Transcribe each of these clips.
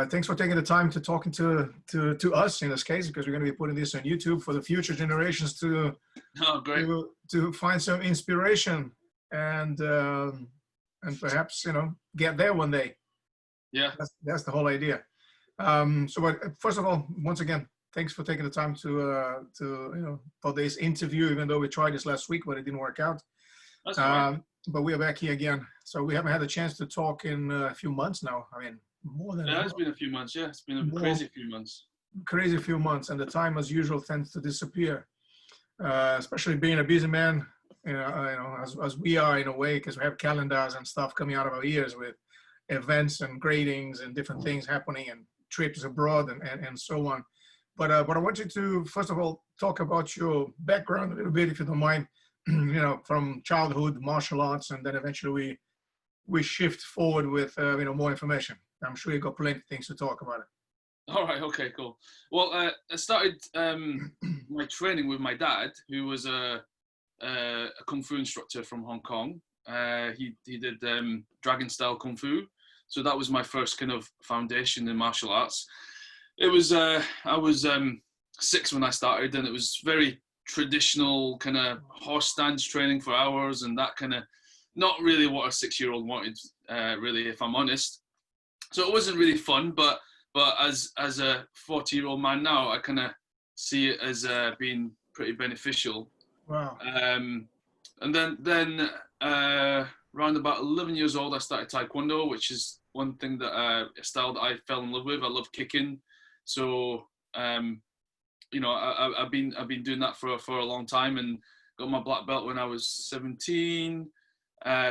Thanks for taking the time to talking to us in this case, because we're going to be putting this on YouTube for the future generations Oh, great. to find some inspiration and perhaps get there one day. Yeah. That's the whole idea. First of all, once again, thanks for taking the time for this interview. Even though we tried this last week, but it didn't work out. That's all right. But we are back here again. So we haven't had a chance to talk in a few months now. I mean, It has been a few months. Yeah, it's been a crazy few months. Crazy few months, and the time, as usual, tends to disappear. Especially being a busy man, as we are in a way, because we have calendars and stuff coming out of our ears with events and gradings and different things happening and trips abroad and so on. But I want you to first of all talk about your background a little bit, if you don't mind. From childhood, martial arts, and then eventually we shift forward with more information. I'm sure you got plenty of things to talk about it. All right. Okay. Cool. Well, I started my training with my dad, who was a kung fu instructor from Hong Kong. He did dragon style kung fu, so that was my first kind of foundation in martial arts. It was I was 6 when I started, and it was very traditional kind of horse stance training for hours, and that kind of not really what a 6-year-old wanted, really, if I'm honest. So it wasn't really fun, but as a 40-year-old man now, I kind of see it as being pretty beneficial. Wow. And then around about 11 years old, I started Taekwondo, which is one thing that a style that I fell in love with. I love kicking, so I've been doing that for a long time, and got my black belt when I was 17.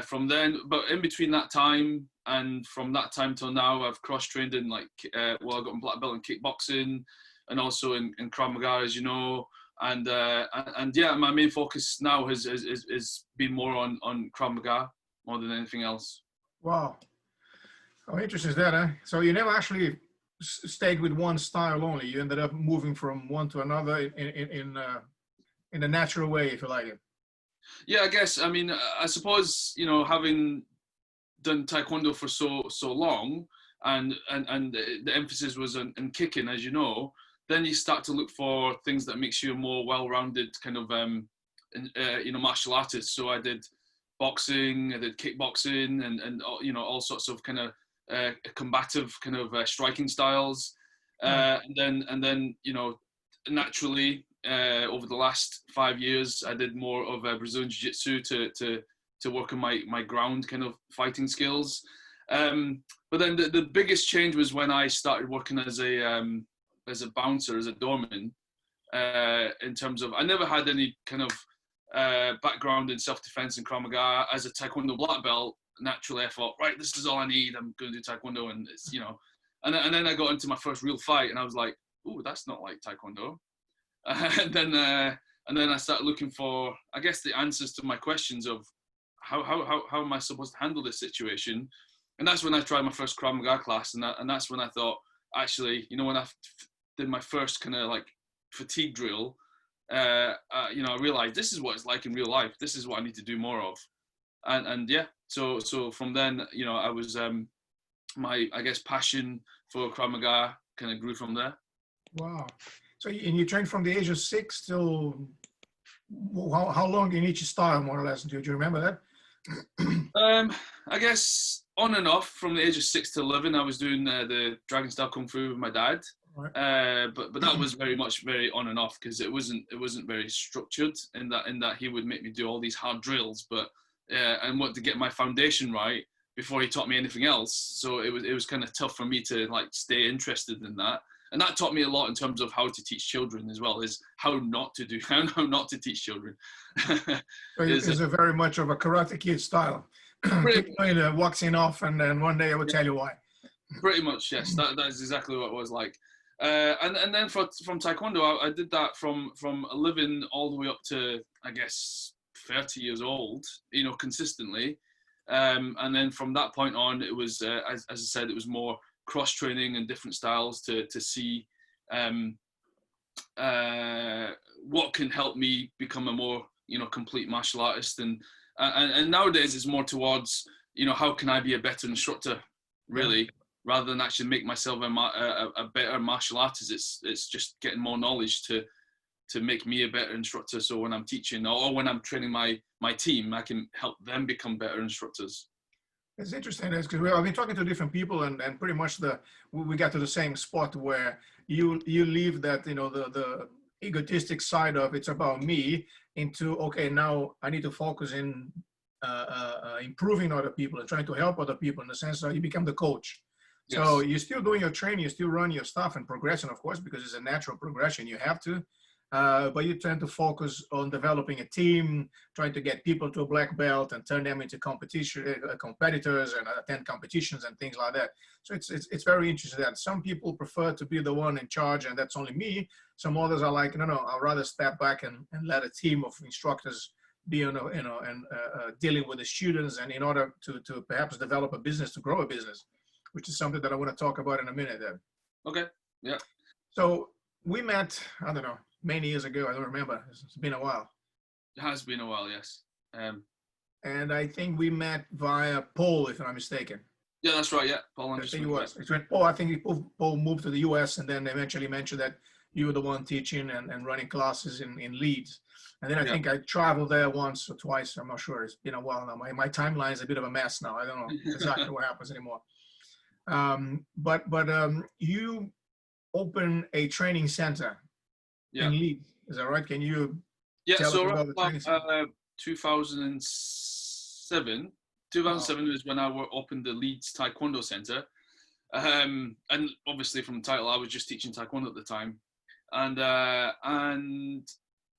From then, but in between that time and from that time till now, I've cross-trained in I got my black belt in kickboxing and also in Krav Maga, as you know, and yeah, my main focus now has been more on Krav Maga more than anything else. Wow, how interesting is that, eh? So you never actually stayed with one style only. You ended up moving from one to another in a natural way, if you like it. Yeah, I guess. I mean, I suppose, having done Taekwondo for so long, and the emphasis was on kicking, as you know, then you start to look for things that makes you a more well-rounded kind of, martial artist. So I did boxing, I did kickboxing, and all sorts of kind of combative kind of striking styles, and then naturally. Over the last 5 years, I did more of Brazilian Jiu-Jitsu to work on my ground kind of fighting skills. But then the biggest change was when I started working as a bouncer, as a doorman. In terms of, I never had any kind of background in self-defense and Krav Maga. As a Taekwondo black belt, naturally I thought, right, this is all I need. I'm going to do Taekwondo, and it's and then I got into my first real fight, and I was like, ooh, that's not like Taekwondo. And then I started looking for, I guess, the answers to my questions of how am I supposed to handle this situation, and that's when I tried my first Krav Maga class, and that's when I thought, actually, when I did my first kind of like fatigue drill, I realized this is what it's like in real life. This is what I need to do more of, and yeah, so from then, I was my, I guess, passion for Krav Maga kind of grew from there. Wow. So, and you trained from the age of 6 till how long in each style, more or less? Do you remember that? I guess on and off from the age of 6 to 11, I was doing the Dragon Style Kung Fu with my dad. Right. But that was very on and off, because it wasn't very structured in that he would make me do all these hard drills, but and want to get my foundation right before he taught me anything else. So it was kind of tough for me to like stay interested in that. And that taught me a lot in terms of how to teach children as well, is how not to teach children. So it's a very much of a Karate Kid style. Waxing off, and then one day I will tell you why. Pretty much, yes. That is exactly what it was like. And then from Taekwondo, I did that from 11 all the way up to, I guess, 30 years old, consistently. And then from that point on, it was, as I said, it was more cross-training and different styles to see what can help me become a more complete martial artist, and nowadays it's more towards how can I be a better instructor, really, rather than actually make myself a better martial artist. It's just getting more knowledge to make me a better instructor. So when I'm teaching or when I'm training my team, I can help them become better instructors. It's interesting because I've been talking to different people, and pretty much we got to the same spot where you leave that, you know, the egotistic side of it's about me into, okay, now I need to focus in improving other people and trying to help other people, in the sense that you become the coach. Yes. So you're still doing your training, you still run your stuff and progressing, of course, because it's a natural progression. You have to. But you tend to focus on developing a team, trying to get people to a black belt and turn them into competitors and attend competitions and things like that. So it's very interesting that some people prefer to be the one in charge, and that's only me. Some others are like, no, I'll rather step back and let a team of instructors be, dealing with the students, and in order to perhaps develop a business, to grow a business, which is something that I want to talk about in a minute then. Okay. Yeah. So we met, I don't know, many years ago. I don't remember. It's been a while. It has been a while, yes. And I think we met via Paul, if I'm not mistaken. Yeah, that's right. Yeah, Paul. I think it was. It's when Paul, I think Paul moved to the US, and then eventually mentioned that you were the one teaching and running classes in Leeds. And then I think I traveled there once or twice. I'm not sure. It's been a while now. My timeline is a bit of a mess now. I don't know exactly what happens anymore. But you open a training center in Leeds. Is that right? Can you tell us about the training center? 2007 is when I opened the Leeds Taekwondo Center. And obviously from the title, I was just teaching Taekwondo at the time. And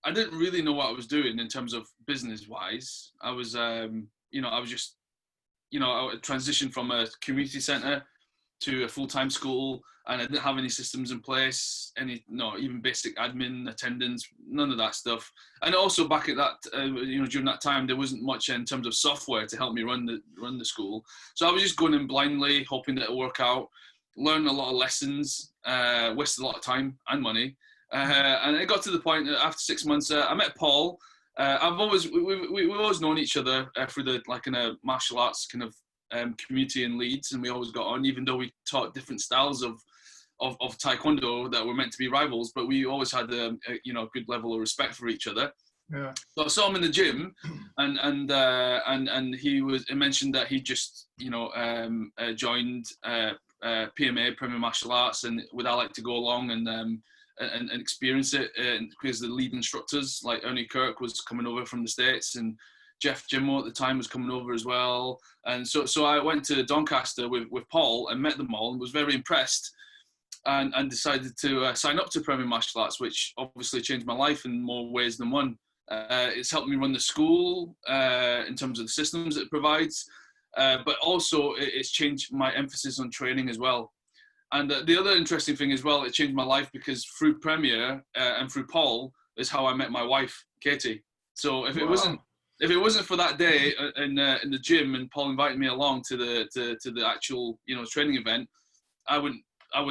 I didn't really know what I was doing in terms of business-wise. I was, I transitioned from a community center to a full-time school, and I didn't have any systems in place, even basic admin, attendance, none of that stuff. And also back at that, during that time, there wasn't much in terms of software to help me run the school. So I was just going in blindly, hoping that it'll work out, learn a lot of lessons, wasted a lot of time and money. And it got to the point that after 6 months, I met Paul. We've always known each other through the martial arts kind of community in Leeds, and we always got on, even though we taught different styles of Taekwondo that were meant to be rivals, but we always had a good level of respect for each other. Yeah. So I saw him in the gym, and he mentioned that he just joined PMA, Premier Martial Arts, and would I like to go along and experience it, because the lead instructors like Ernie Kirk was coming over from the States, and Jeff Jimmo at the time was coming over as well. And so I went to Doncaster with Paul and met them all and was very impressed, and decided to sign up to Premier Martial Arts, which obviously changed my life in more ways than one. It's helped me run the school in terms of the systems it provides, but also it's changed my emphasis on training as well. And the other interesting thing as well, it changed my life because through Premier and through Paul is how I met my wife, Katie. So if it wasn't for that day in the gym and Paul invited me along to the actual training event, I would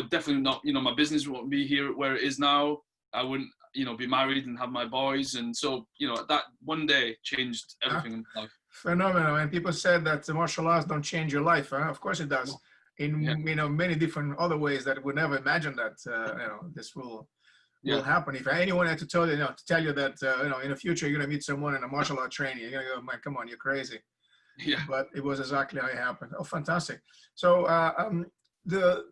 definitely not, my business wouldn't be here where it is now. I wouldn't be married and have my boys, and so that one day changed everything in my life. Phenomenal. And people said that the martial arts don't change your life. Huh? Of course it does. In many different other ways that would never imagine that this will happen. If anyone had to tell you that in the future you're gonna meet someone in a martial art training, you're gonna go, man, come on, you're crazy. Yeah. But it was exactly how it happened. Oh, fantastic. So the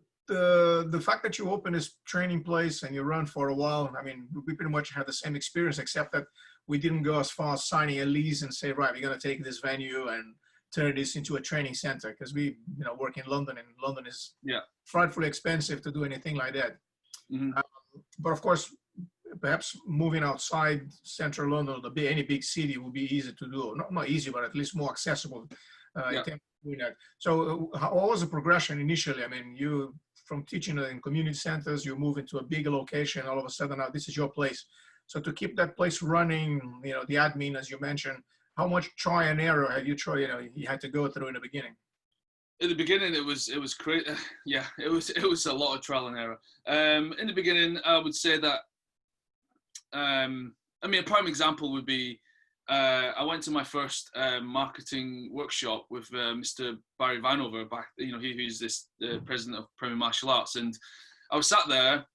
fact that you open this training place and you run for a while, I mean, we pretty much had the same experience, except that we didn't go as far as signing a lease and say, right, we're gonna take this venue and turn this into a training center, because we work in London, and London is frightfully expensive to do anything like that. Mm-hmm. But of course, perhaps moving outside central London, any big city would be easy to do. Not easy, but at least more accessible. In terms of doing that. So what was the progression initially? I mean, you from teaching in community centers, you move into a bigger location, all of a sudden now this is your place. So to keep that place running, the admin, as you mentioned, how much try and error had you you had to go through in the beginning? In the beginning, it was great. Yeah, it was a lot of trial and error. In the beginning, I would say that, a prime example would be I went to my first marketing workshop with Mr. Barry Vanover, back, he's this president of Premier Martial Arts, and I was sat there,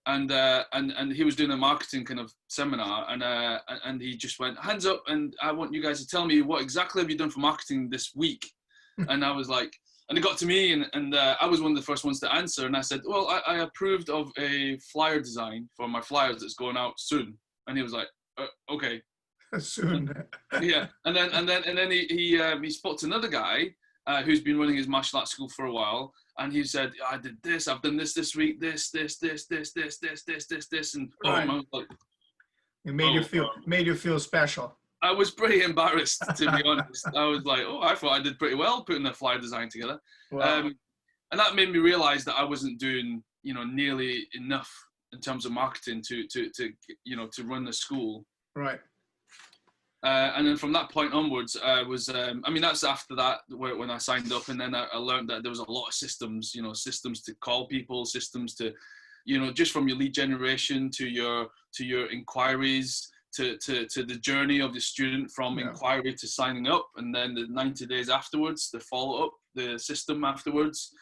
and he was doing a marketing kind of seminar, and he just went, hands up, and I want you guys to tell me what exactly have you done for marketing this week. And I was like, and it got to me, and I was one of the first ones to answer, and I said, well, I approved of a flyer design for my flyers that's going out soon. And he was like, okay. Soon. Yeah, and then he spoke to another guy who's been running his martial arts school for a while, and he said, I did this, I've done this week, this, and Right. I was like, It made you feel special. I was pretty embarrassed, to be honest. I was like, oh, I thought I did pretty well putting the flyer design together. Wow. And that made me realize that I wasn't doing, nearly enough in terms of marketing to run the school. Right. And then from that point onwards, that's after that when I signed up, and then I learned that there was a lot of systems, systems to call people, systems to, just from your lead generation to your inquiries, to the journey of the student from inquiry to signing up, and then the 90 days afterwards, the follow up, the system afterwards,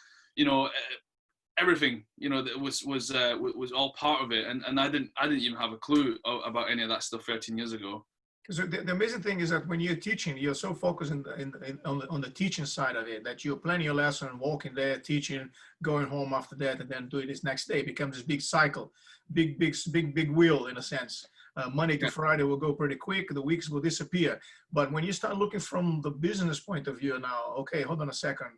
everything, that was all part of it, and I didn't even have a clue about any of that stuff 13 years ago. Because the amazing thing is that when you're teaching, you're so focused on the teaching side of it that you're planning your lesson, walking there, teaching, going home after that, and then doing this next day. It becomes this big cycle, big wheel in a sense. Monday to Friday will go pretty quick. The weeks will disappear. But when you start looking from the business point of view now, okay, hold on a second.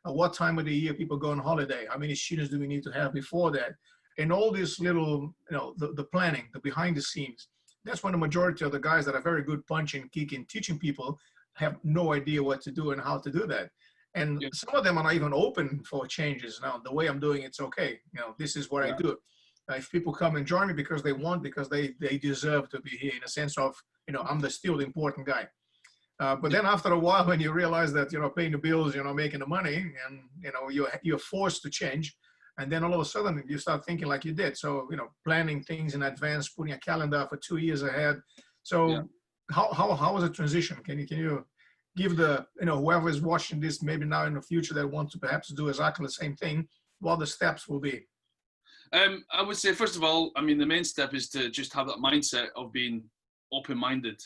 At what time of the year people go on holiday? How many students do we need to have before that? And all this little, the planning, the behind the scenes. That's when the majority of the guys that are very good punching, kicking, teaching people have no idea what to do and how to do that. And some of them are not even open for changes. Now, the way I'm doing it's okay. This is what I do. If people come and join me because they deserve to be here in a sense of, I'm still the important guy. But then after a while, when you realize that, paying the bills, making the money, and, you're forced to change. And then all of a sudden you start thinking like you did. So, planning things in advance, putting a calendar for 2 years ahead. So how was the transition? Can you give the, whoever is watching this, maybe now in the future that wants to perhaps do exactly the same thing, what the steps will be? I would say, first of all, the main step is to just have that mindset of being open-minded.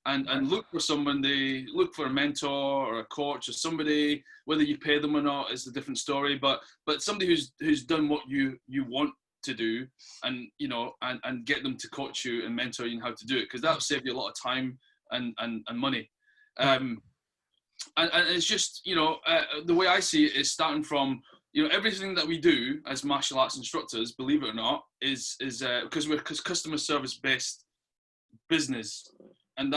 And look for somebody, look for a mentor or a coach or somebody, whether you pay them or not is a different story, but somebody who's done what you want to do, and and get them to coach you and mentor you in how to do it, because that will save you a lot of time and money. And it's just, the way I see it is starting from, everything that we do as martial arts instructors, believe it or not, is because we're customer service based business. And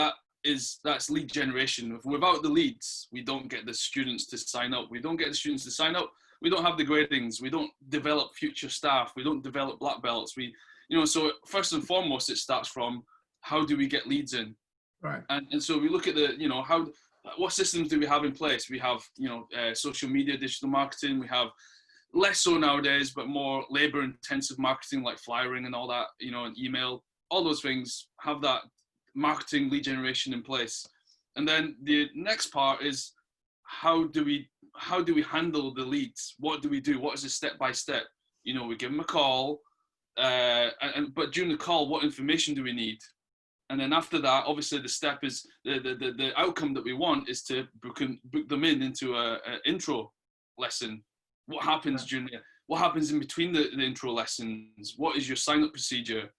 that's lead generation. Without the leads, we don't get the students to sign up. We don't get the students to sign up. We don't have the gradings. We don't develop future staff. We don't develop black belts. So first and foremost, it starts from how do we get leads in? Right. And so we look at what systems do we have in place? We have, social media, digital marketing. We have less so nowadays, but more labor intensive marketing like flyering and all that, and email, all those things have that marketing lead generation in place. And then the next part is how do we handle the leads? What do we do? What is the step by step? We give them a call, but during the call, what information do we need? And then after that, obviously the step is the outcome that we want is to book them into a intro lesson. What happens what happens in between the intro lessons? What is your sign up procedure?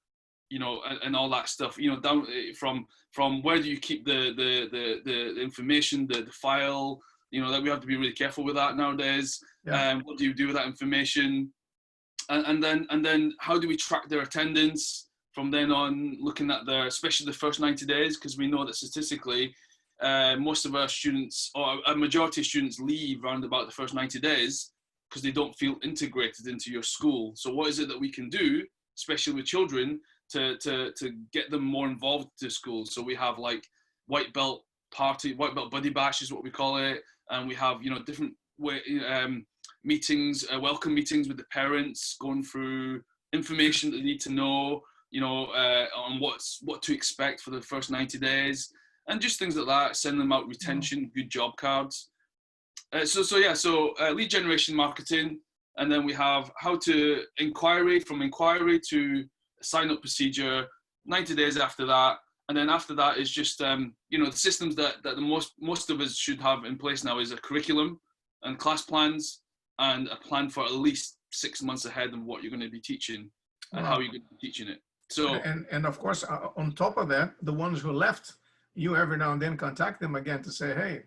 And all that stuff, down from where do you keep the information, the file, that we have to be really careful with that nowadays. What do you do with that information? And then how do we track their attendance from then on, looking at especially the first 90 days, because we know that statistically, most of our students, or a majority of students, leave around about the first 90 days because they don't feel integrated into your school. So what is it that we can do, especially with children, to get them more involved to school? So we have like white belt buddy bash is what we call it, and we have different meetings, welcome meetings with the parents, going through information that they need to know, on what to expect for the first 90 days. and just things like that. Send them out retention, good job cards. So lead generation marketing, and then we have how to inquiry to sign up procedure, 90 days after that. And then after that is just, the systems that the most of us should have in place now is a curriculum and class plans and a plan for at least 6 months ahead of what you're going to be teaching and how you're going to be teaching it. So and of course, on top of that, the ones who left, you every now and then contact them again to say, hey,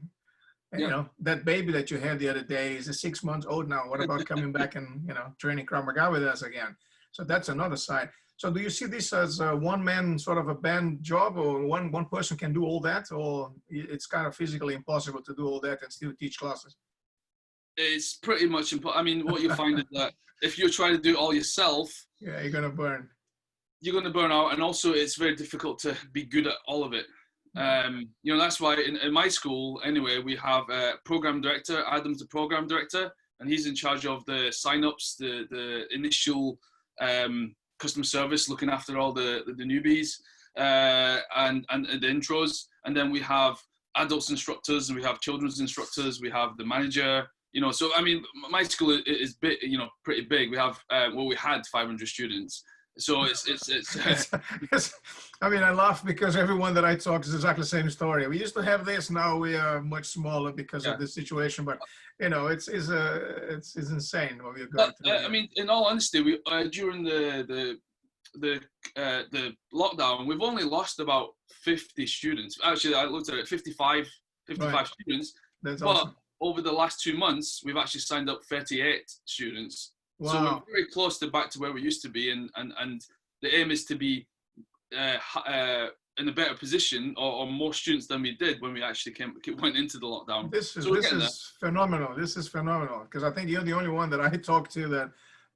you know, that baby that you had the other day is 6 months old now. What about coming back and, training Krav Maga with us again? So that's another side. So do you see this as a one-man sort of a band job, or one person can do all that, or it's kind of physically impossible to do all that and still teach classes? It's pretty much impossible. I mean, what you find is that if you're trying to do it all yourself, yeah, you're going to burn. You're going to burn out, and also it's very difficult to be good at all of it. That's why in my school, anyway, we have a program director. Adam's the program director, and he's in charge of the sign-ups, the initial customer service, looking after all the newbies and the intros. And then we have adults instructors, and we have children's instructors. We have the manager. So I mean, my school is big, pretty big. We have we had 500 students. So it's I mean, I laugh because everyone that I talk is exactly the same story. We used to have this, now we are much smaller because of this situation, but it's insane what we're going through. I mean, in all honesty, we during the lockdown, we've only lost about 50 students. Actually, I looked at it, 55 students. That's but awesome. Over the last 2 months, we've actually signed up 38 students. Wow. So we're very close back to where we used to be, and the aim is to be in a better position or more students than we did when we actually went into the lockdown. This is phenomenal. This is phenomenal, because I think you're the only one that I talked to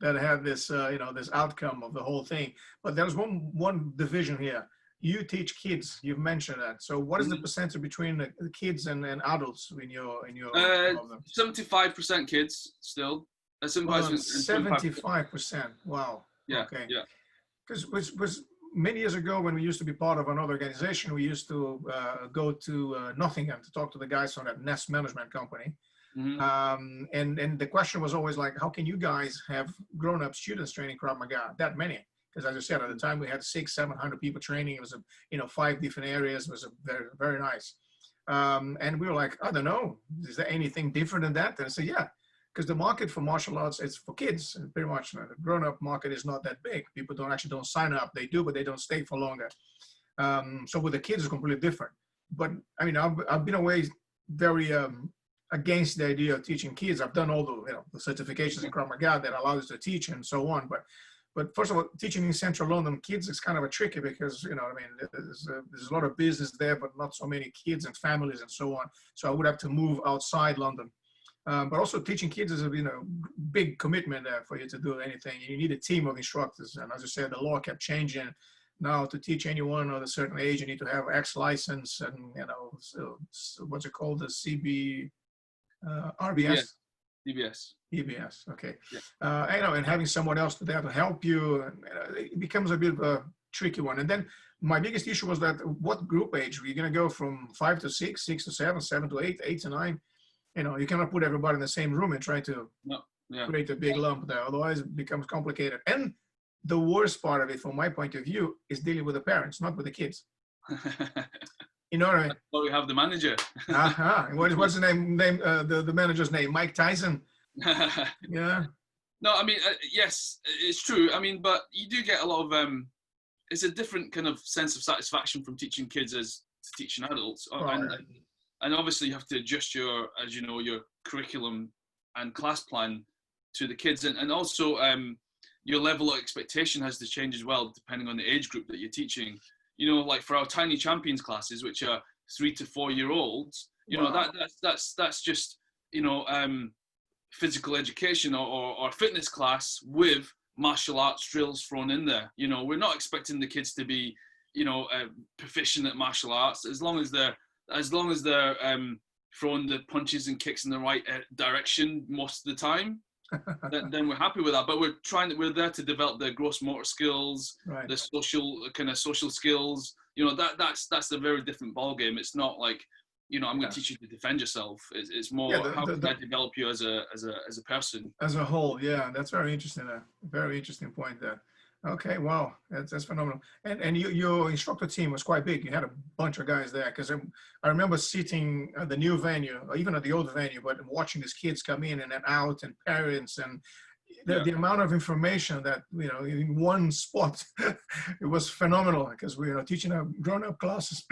that had this this outcome of the whole thing. But there's one division here. You teach kids. You've mentioned that. So what is the percentage between the kids and adults in your 75% kids still. 75%. Wow. Yeah. Okay. Yeah. Because was many years ago, when we used to be part of another organization, we used to go to Nottingham to talk to the guys on that Nest management company. Mm-hmm. And the question was always like, how can you guys have grown-up students training Krav Maga, that many? Because as I said, at the time we had 600-700 people training. It was 5 different areas. It was very, very nice. And we were like, I don't know, is there anything different than that? And I said, yeah. Because the market for martial arts, it's for kids, and pretty much. The grown-up market is not that big. People don't sign up. They do, but they don't stay for longer. So with the kids, it's completely different. But I mean, I've been always very against the idea of teaching kids. I've done all the certifications in Krav Maga that allow us to teach and so on. But first of all, teaching in Central London kids is kind of a tricky, because there's a lot of business there, but not so many kids and families and so on. So I would have to move outside London. But also teaching kids is a big commitment there for you to do anything. You need a team of instructors, and as I said, the law kept changing. Now to teach anyone of a certain age, you need to have X license, and so what's it called, the RBS. EBS. Okay. Yeah. And having someone else there to help you, it becomes a bit of a tricky one. And then my biggest issue was that what group age? We're going to go from 5 to 6, 6 to 7, 7 to 8, 8 to 9. You cannot put everybody in the same room and try to create a big lump there. Otherwise, it becomes complicated. And the worst part of it, from my point of view, is dealing with the parents, not with the kids. You know what I mean? Well, we have the manager. What's the name? The manager's name? Mike Tyson. Yeah. No, I mean, yes, it's true. I mean, but you do get a lot of. It's a different kind of sense of satisfaction from teaching kids as to teaching adults. And obviously you have to adjust your curriculum and class plan to the kids. And also your level of expectation has to change as well, depending on the age group that you're teaching. Like for our Tiny Champions classes, which are 3 to 4 year olds, that's just, physical education or fitness class with martial arts drills thrown in there. We're not expecting the kids to be, proficient at martial arts, as long as they're throwing the punches and kicks in the right direction most of the time, then we're happy with that. But we're there to develop their gross motor skills, right, the social skills, you know, that's a very different ball game. It's not like, you know, I'm going to Yes. teach you to defend yourself. It's more, Yeah, how can I develop you as a person? as a whole, yeah, that's very interesting. Very interesting point there. Okay, wow, that's phenomenal. And your instructor team was quite big. You had a bunch of guys there because I remember sitting at the new venue, or even at the old venue, but watching these kids come in and then out, and parents, and the amount of information that, you know, in one spot, it was phenomenal because we are teaching grown-up classes.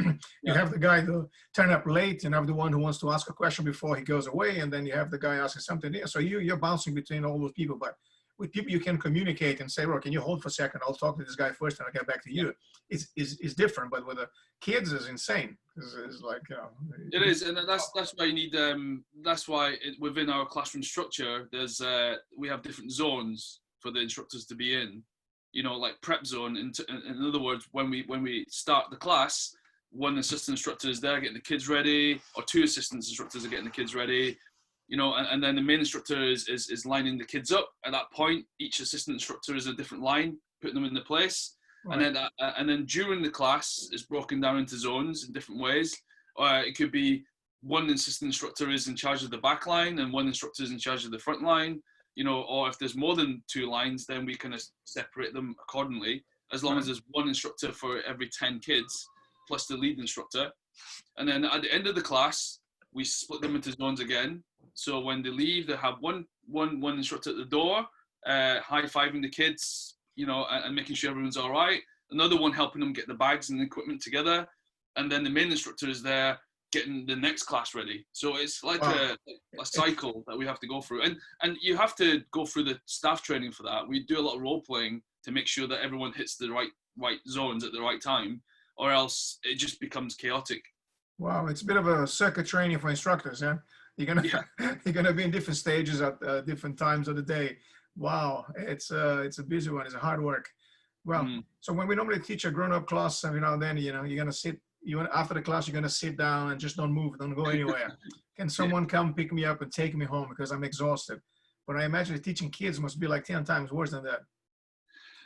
You have the guy to turn up late, and have the one who wants to ask a question before he goes away, and then you have the guy asking something. So you're bouncing between all those people, but with people you can communicate and say, well, can you hold for a second? I'll talk to this guy first and I'll get back to you. It's different, but with the kids is insane. It's like, you know, it is, and that's why you need. That's why within our classroom structure, there's we have different zones for the instructors to be in. You know, like prep zone. In other words, when we start the class, one assistant instructor is there getting the kids ready, or two assistant instructors are getting the kids ready. You know, and then the main instructor is lining the kids up. At that point, each assistant instructor is a different line, putting them in the place. Right. And then during the class, it's broken down into zones in different ways. It could be one assistant instructor is in charge of the back line and one instructor is in charge of the front line. You know, or if there's more than two lines, then we kind of separate them accordingly, as long as there's one instructor for every 10 kids, plus the lead instructor. And then at the end of the class, we split them into zones again. So when they leave, they have one instructor at the door, high-fiving the kids, you know, and making sure everyone's all right. Another one helping them get the bags and the equipment together. And then the main instructor is there getting the next class ready. So it's like a cycle that we have to go through. And you have to go through the staff training for that. We do a lot of role-playing to make sure that everyone hits the right zones at the right time, or else it just becomes chaotic. Wow, it's a bit of a circuit training for instructors, yeah? You're gonna be in different stages at different times of the day. Wow, it's a busy one. It's a hard work. Well, so when we normally teach a grown-up class, every now and then, you know, you're gonna sit. After the class, you're gonna sit down and just don't move, don't go anywhere. Can someone come pick me up and take me home because I'm exhausted? But I imagine teaching kids must be like 10 times worse than that.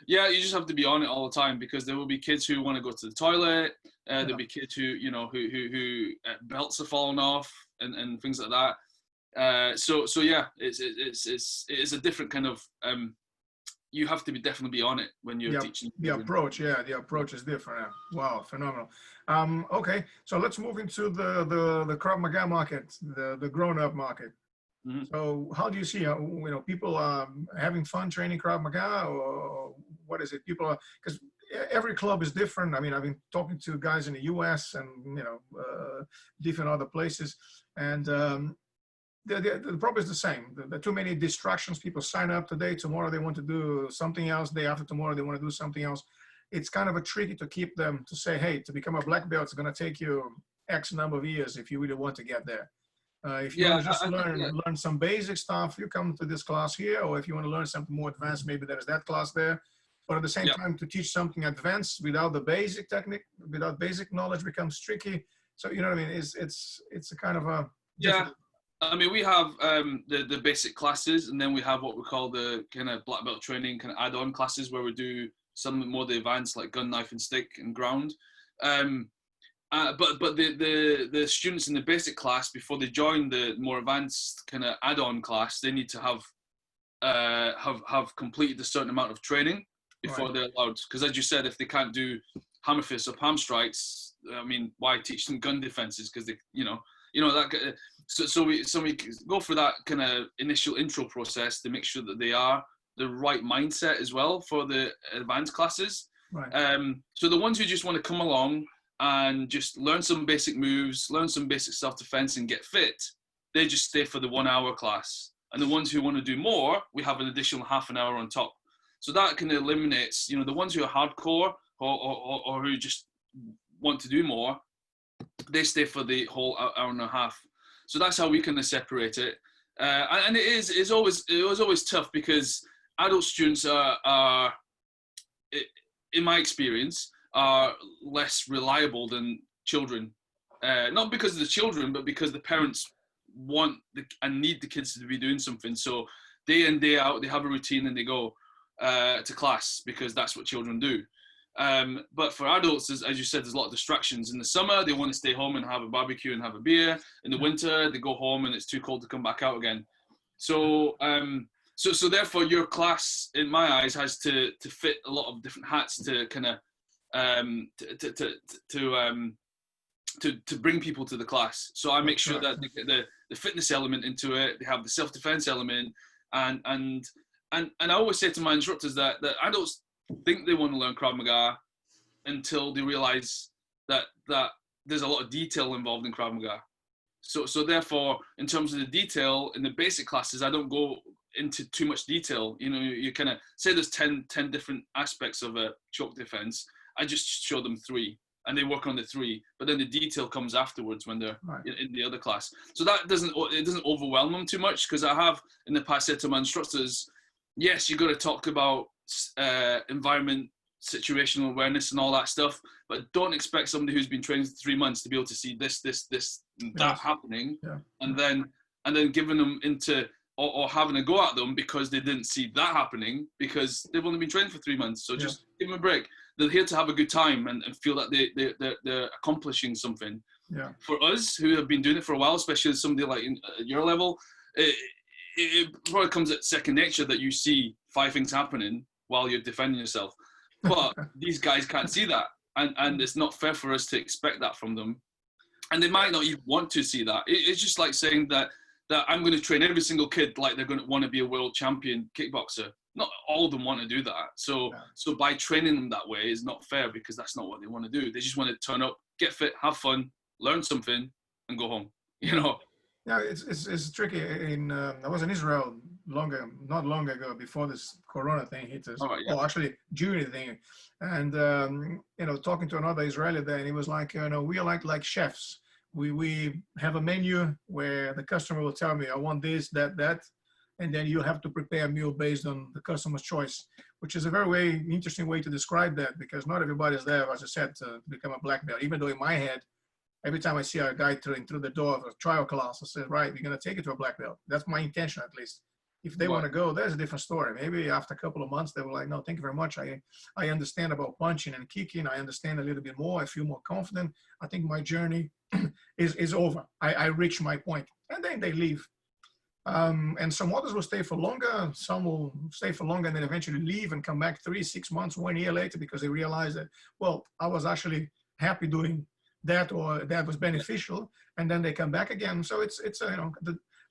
Yeah, you just have to be on it all the time, because there will be kids who want to go to the toilet. There'll be kids who, you know, who belts are falling off and things like that. So yeah, it is a different kind of. You have to definitely be on it when you're teaching. The approach is different. Wow, phenomenal. Okay, so let's move into the Krav Maga market, the grown-up market. So how do you see, you know, people having fun training Krav Maga, or what is it? People are, because every club is different. I mean, I've been talking to guys in the US and, you know, different other places, and the problem is the same. There are too many distractions. People sign up today, tomorrow they want to do something else, day after tomorrow they want to do something else. It's kind of a tricky to keep them to say, hey, to become a black belt, it's going to take you X number of years if you really want to get there. If you want to just learn some basic stuff, you come to this class here, or if you want to learn something more advanced, maybe there's that class there. But at the same time, to teach something advanced without the basic technique, without basic knowledge, becomes tricky. So, you know what I mean? It's a kind of a I mean, we have the basic classes, and then we have what we call the kind of black belt training kind of add-on classes, where we do some more the advanced, like gun, knife, and stick and ground. But the students in the basic class, before they join the more advanced kind of add-on class, they need to have completed a certain amount of training before they're allowed. Because as you said, if they can't do hammer fists or palm strikes, I mean, why teach them gun defenses? Because they, you know that. So we go through that kind of initial intro process to make sure that they are the right mindset as well for the advanced classes. Right. So the ones who just want to come along and just learn some basic moves, learn some basic self-defense and get fit, they just stay for the 1 hour class. And the ones who want to do more, we have an additional half an hour on top. So that kind of eliminates, you know, the ones who are hardcore or who just want to do more, they stay for the whole hour and a half. So that's how we kind of separate it. And it was always tough, because adult students are in my experience, are less reliable than children. Not because of the children, but because the parents want and need the kids to be doing something. So day in, day out, they have a routine and they go to class because that's what children do. But for adults, as you said, there's a lot of distractions. In the summer, they want to stay home and have a barbecue and have a beer. In the winter, they go home and it's too cold to come back out again. So, so therefore, your class, in my eyes, has to fit a lot of different hats to kind of to bring people to the class. So I make sure that they get the fitness element into it. They have the self-defense element, and I always say to my instructors that adults think they want to learn Krav Maga until they realize that there's a lot of detail involved in Krav Maga. So therefore, in terms of the detail in the basic classes, I don't go into too much detail. You know, you kind of say there's 10 different aspects of a choke defense. I just show them 3 and they work on the 3, but then the detail comes afterwards when they're in the other class. So that doesn't overwhelm them too much, because I have in the past said to my instructors, yes, you got to talk about environment, situational awareness and all that stuff, but don't expect somebody who's been training for 3 months to be able to see this that happening, and then giving them into or having a go at them because they didn't see that happening, because they've only been training for 3 months. So just give them a break. They're here to have a good time and feel that they're accomplishing something. Yeah. For us who have been doing it for a while, especially somebody like at your level, it probably comes at second nature that you see 5 things happening while you're defending yourself. But these guys can't see that. And it's not fair for us to expect that from them. And they might not even want to see that. It's just like saying that I'm going to train every single kid like they're going to want to be a world champion kickboxer. Not all of them want to do that. So by training them that way is not fair, because that's not what they want to do. They just want to turn up, get fit, have fun, learn something, and go home. You know. Yeah, it's tricky. I was in Israel not long ago, before this Corona thing hit us. Well, actually during the thing, and talking to another Israeli there, and he was like, we are like chefs. We have a menu where the customer will tell me, I want this, that, and then you have to prepare a meal based on the customer's choice, which is a very interesting way to describe that, because not everybody's there, as I said, to become a black belt. Even though in my head, every time I see a guy through the door of a trial class, I say, right, we're going to take it to a black belt. That's my intention, at least. If they want to go, there's a different story. Maybe after a couple of months, they were like, no, thank you very much. I understand about punching and kicking. I understand a little bit more. I feel more confident. I think my journey is over. I reached my point. And then they leave. And some others will stay for longer. Some will stay for longer and then eventually leave and come back 3, 6 months, 1 year later, because they realize that, well, I was actually happy doing that, or that was beneficial, and then they come back again. So it's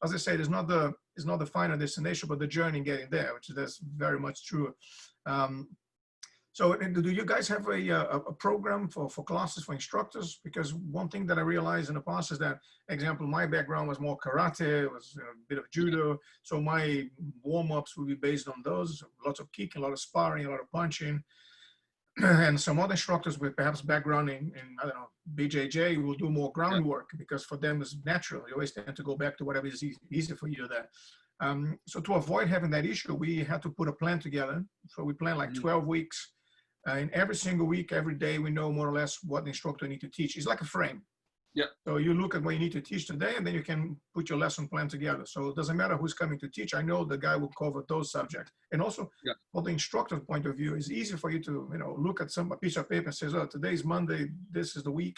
as I say, it's not the final destination, but the journey getting there, which is very much true. So do you guys have a program for classes for instructors? Because one thing that I realized in the past is that, example, my background was more karate, was a bit of judo, so my warm-ups will be based on those, lots of kicking, a lot of sparring, a lot of punching. And some other instructors with perhaps background in I don't know, BJJ will do more groundwork, because for them it's natural. You always tend to go back to whatever is easy for you there. So to avoid having that issue, we had to put a plan together. So we planned like 12 weeks. And every single week, every day, we know more or less what the instructor needs to teach. It's like a frame. Yeah. So you look at what you need to teach today, and then you can put your lesson plan together. So it doesn't matter who's coming to teach. I know the guy will cover those subjects. And also, from the instructor's point of view, it's easy for you to look at a piece of paper and says, oh, today's Monday, this is the week.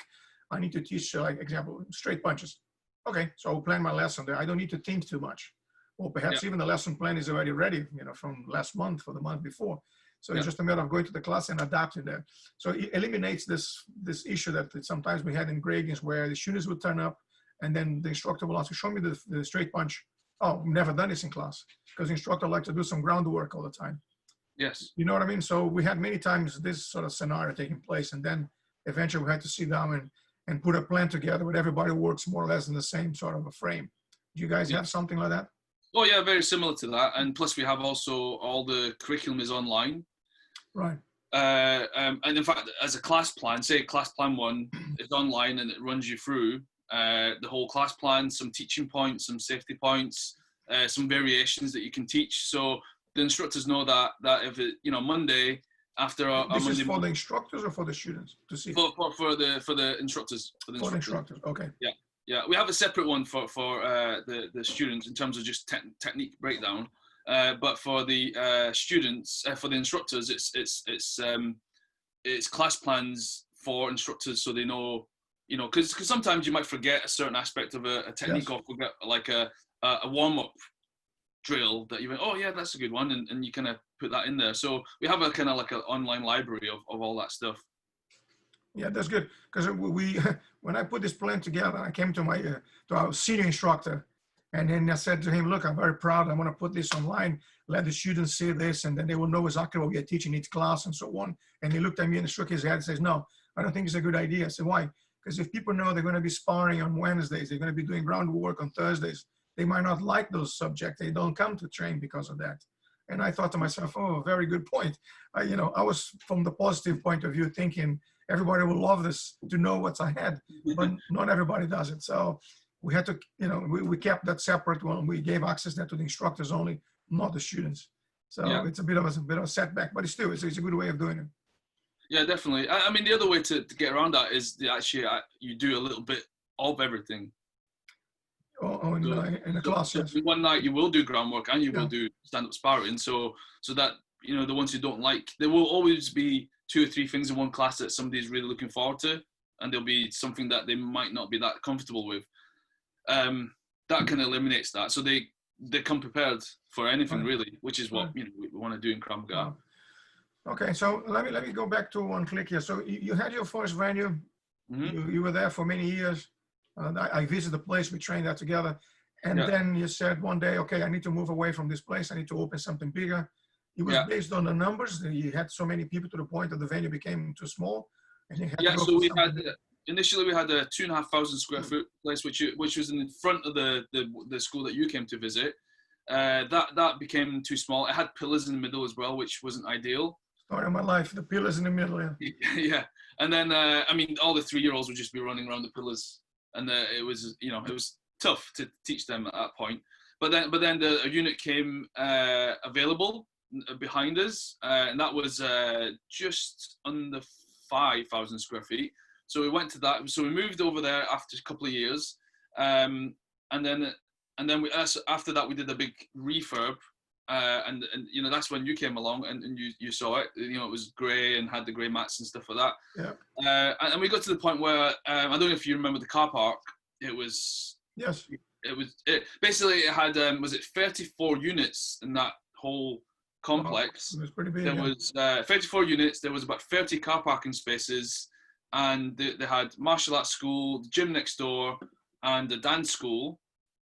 I need to teach, like example, straight punches. Okay, so I'll plan my lesson there. I don't need to think too much. Or perhaps even the lesson plan is already ready, from last month or the month before. So it's just a matter of going to the class and adapting that. So it eliminates this issue that sometimes we had in gradings, where the students would turn up and then the instructor will ask, show me the straight punch. Oh, never done this in class, because the instructor likes to do some groundwork all the time. Yes. You know what I mean? So we had many times this sort of scenario taking place, and then eventually we had to sit down and put a plan together where everybody works more or less in the same sort of a frame. Do you guys have something like that? Oh yeah, very similar to that. And plus we have also all the curriculum is online. Right. And in fact, as a class plan, say class plan 1 is online and it runs you through the whole class plan, some teaching points, some safety points, some variations that you can teach. So the instructors know that if it, Monday after a this Monday is for the instructors or for the students to see? For the instructors. For the instructors, okay. Yeah. Yeah, we have a separate one for the students in terms of just technique breakdown. But for the students, for the instructors, it's class plans for instructors, so they know, because sometimes you might forget a certain aspect of a technique, Yes. or forget like a warm up drill that you went, oh yeah, that's a good one, and you kind of put that in there. So we have a kind of like an online library of all that stuff. Yeah, that's good. Because we, when I put this plan together, I came to to our senior instructor, and then I said to him, "Look, I'm very proud. I want to put this online. Let the students see this, and then they will know exactly what we are teaching each class and so on." And he looked at me and shook his head and says, "No, I don't think it's a good idea." I said, "Why?" Because if people know they're going to be sparring on Wednesdays, they're going to be doing groundwork on Thursdays, they might not like those subjects. They don't come to train because of that. And I thought to myself, oh, very good point. I was from the positive point of view thinking everybody will love this to know what's ahead, but not everybody does it. So we had to, we kept that separate when we gave access that to the instructors only, not the students. So Yeah. it's a bit of a setback, but it's a good way of doing it. Yeah, definitely. I mean, the other way to get around that is actually you do a little bit of everything. In the class, so yes. one night you will do groundwork and you will Yeah. do stand-up sparring. So that, the ones who don't like, there will always be 2 or 3 things in one class that somebody's really looking forward to, and there'll be something that they might not be that comfortable with. That kind of eliminates that. So they come prepared for anything, Right. really, which is what we want to do in Krav Maga. Okay, so let me go back to one click here. So you had your first venue. Mm-hmm. You were there for many years. I visited the place. We trained there together. And then you said one day, okay, I need to move away from this place. I need to open something bigger. It was based on the numbers. You had so many people to the point that the venue became too small. And you had to go so we had, bigger. initially we had a 2,500 square foot place, which was in front of the school that you came to visit. That became too small. It had pillars in the middle as well, which wasn't ideal. Story of my life, the pillars in the middle. Yeah. Yeah. And then, I mean, all the 3-year-olds would just be running around the pillars, and it was tough to teach them at that point. But then a unit came available behind us, and that was just under 5,000 square feet. So we went to that. So we moved over there after a couple of years, and then after that we did a big refurb. And that's when you came along and you saw it. It was grey and had the grey mats and stuff like that. Yeah. And we got to the point where I don't know if you remember the car park. It was basically it had was it 34 units in that whole complex. Wow. It was pretty big. There was 34 units. There was about 30 car parking spaces, and they had martial arts school, the gym next door, and the dance school,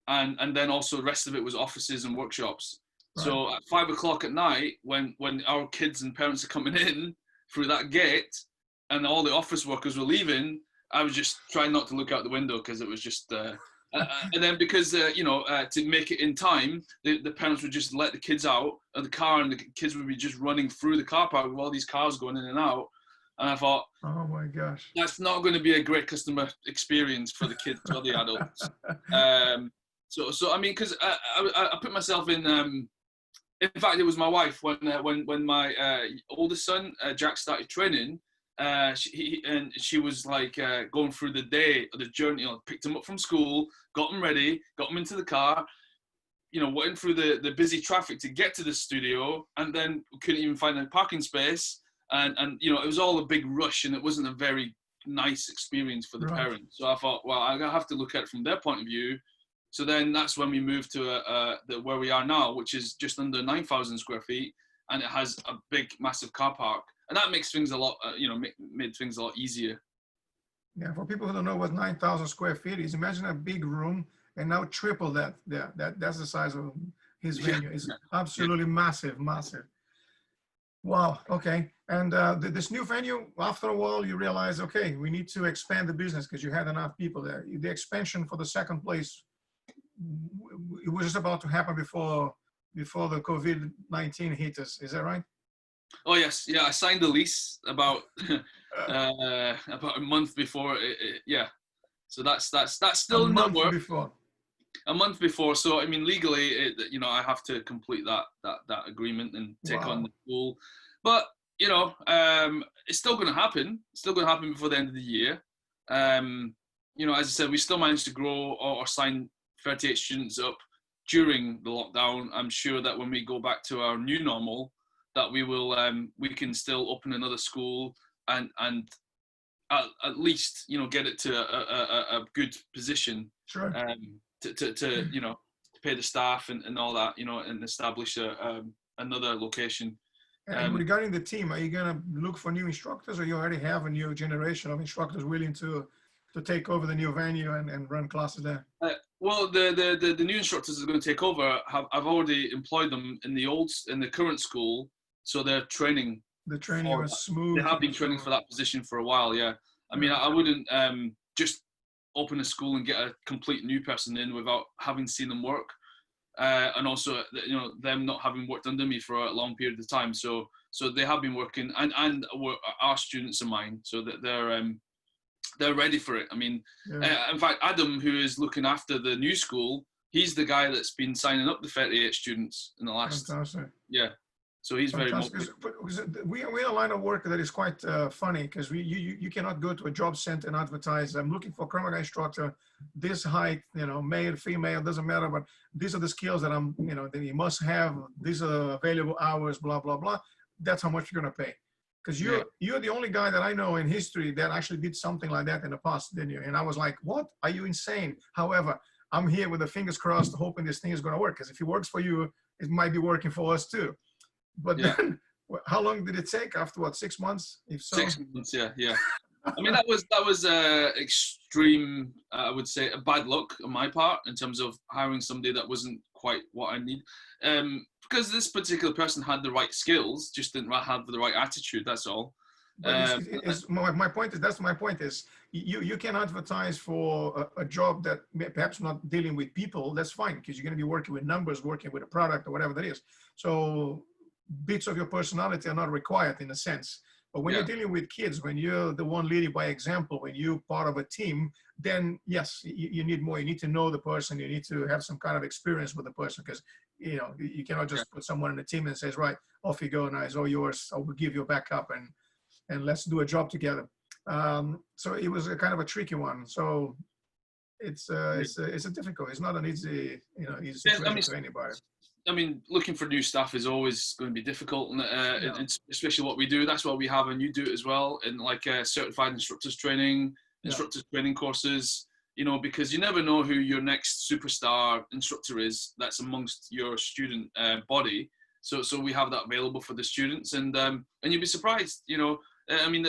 and then also the rest of it was offices and workshops. Right. So at 5 o'clock at night, when our kids and parents are coming in through that gate, and all the office workers were leaving, I was just trying not to look out the window because it was just. And then because to make it in time, the parents would just let the kids out of the car, and the kids would be just running through the car park with all these cars going in and out. And I thought, oh my gosh, that's not going to be a great customer experience for the kids or the adults. So I mean, because I put myself in. In fact, it was my wife when my oldest son Jack started training. She was like going through the day, the journey. Picked him up from school, got him ready, got him into the car. Went through the busy traffic to get to the studio, and then couldn't even find a parking space. And it was all a big rush, and it wasn't a very nice experience for the parents. So I thought, well, I have to look at it from their point of view. So then that's when we moved to where we are now, which is just under 9,000 square feet, and it has a big, massive car park, and that makes things a lot, made things a lot easier. Yeah, for people who don't know what 9,000 square feet is, imagine a big room, and now triple that. Yeah, that's the size of his venue. It's absolutely massive. Wow. Okay. And this new venue, after a while, you realize, okay, we need to expand the business because you had enough people there. The expansion for the second place, it was just about to happen before the COVID-19 hit us. Is that right? Oh yes, yeah. I signed the lease about about a month before. Yeah, so that's still in the work. A month before. So I mean, legally, I have to complete that agreement and take on the school. But it's still going to happen. It's still going to happen before the end of the year. As I said, we still managed to grow or sign 38 students up during the lockdown. I'm sure that when we go back to our new normal, that we will we can still open another school and at least, you know, get it to a good position, Sure. to you know, to pay the staff and all that, you know, and establish another location. And regarding the team, are you going to look for new instructors, or you already have a new generation of instructors willing to take over the new venue and run classes there? Well, the new instructors that are going to take over, I've already employed them in the current school, so they're training. The training was smooth. They have been training for that position for a while, yeah. I mean, I wouldn't just open a school and get a complete new person in without having seen them work, and also, you know, them not having worked under me for a long period of time. So they have been working, and are students of mine, so that they're ready for it. I mean, in fact, Adam, who is looking after the new school, he's the guy that's been signing up the 38 students in the last. Fantastic. Yeah. So he's very motivated. We are a line of work that is quite funny, because you cannot go to a job center and advertise, I'm looking for Krav Maga instructor, this height, you know, male, female, doesn't matter, but these are the skills that you know, that you must have, these are available hours, blah, blah, blah. That's how much you're going to pay. Because you're the only guy that I know in history that actually did something like that in the past, didn't you? And I was like, what? Are you insane? However, I'm here with the fingers crossed, hoping this thing is going to work. Because if it works for you, it might be working for us too. But then, how long did it take? After what, 6 months? If so, 6 months, yeah. I mean, that was extreme. I would say a bad luck on my part in terms of hiring somebody that wasn't quite what I need. Because this particular person had the right skills, just didn't have the right attitude. That's all. My point is, you can advertise for a job that perhaps not dealing with people. That's fine, because you're going to be working with numbers, working with a product or whatever that is. So bits of your personality are not required in a sense. But when you're dealing with kids, when you're the one leading by example, when you're part of a team, then yes, you need more. You need to know the person. You need to have some kind of experience with the person, because you know, you cannot just put someone in the team and says, right, off you go, now it's all yours. I will give you a backup and let's do a job together. So it was a kind of a tricky one. So it's a difficult. It's not an easy, you know, easy situation for anybody. I mean, looking for new staff is always going to be difficult, and especially what we do. That's what we have, and you do it as well, in like certified instructors training, instructors training courses. You know, because you never know who your next superstar instructor is that's amongst your student body. So we have that available for the students, and you'd be surprised. You know, I mean,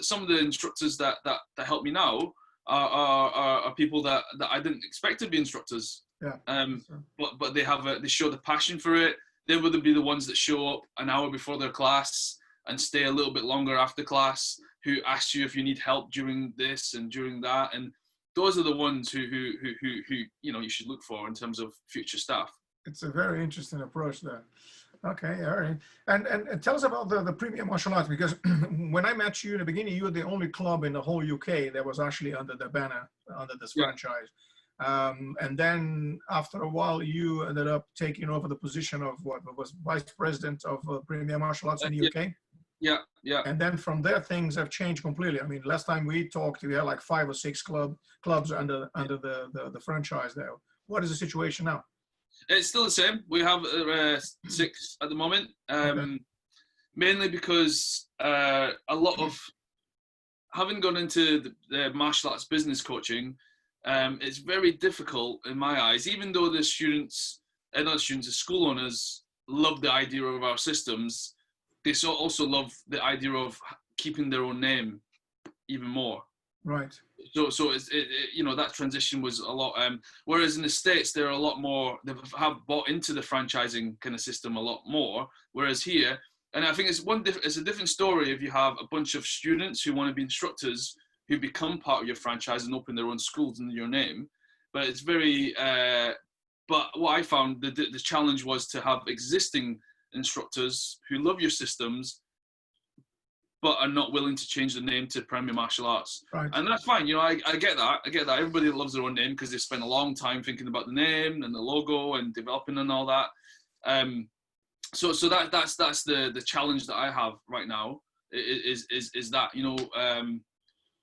some of the instructors that help me now are people that I didn't expect to be instructors. But they show the passion for it. They would be the ones that show up an hour before their class and stay a little bit longer after class, who ask you if you need help during this and during that. And those are the ones who you know, you should look for in terms of future staff. It's a very interesting approach there. Okay, all right. And tell us about the premium martial arts, because when I met you in the beginning, you were the only club in the whole UK that was actually under the banner, under this franchise. And then after a while, you ended up taking over the position of what was vice president of premium martial arts in the UK. Yeah. And then from there, things have changed completely. I mean, last time we talked, we had like 5 or 6 clubs under the franchise there. What is the situation now? It's still the same. We have 6 at the moment, mainly because a lot of, having gone into the martial arts business coaching, it's very difficult in my eyes, even though the students, not students, the school owners love the idea of our systems. They also love the idea of keeping their own name even more. Right. So it's, you know, that transition was a lot. Whereas in the States, they're a lot more. They have bought into the franchising kind of system a lot more. Whereas here, and I think it's a different story if you have a bunch of students who want to be instructors who become part of your franchise and open their own schools under your name. But it's very. But what I found the challenge was to have existing instructors who love your systems, but are not willing to change the name to Premier Martial Arts. Right. And that's fine. You know, I get that. I get that. Everybody loves their own name because they spend a long time thinking about the name and the logo and developing and all that. So that's the challenge that I have right now is that, you know,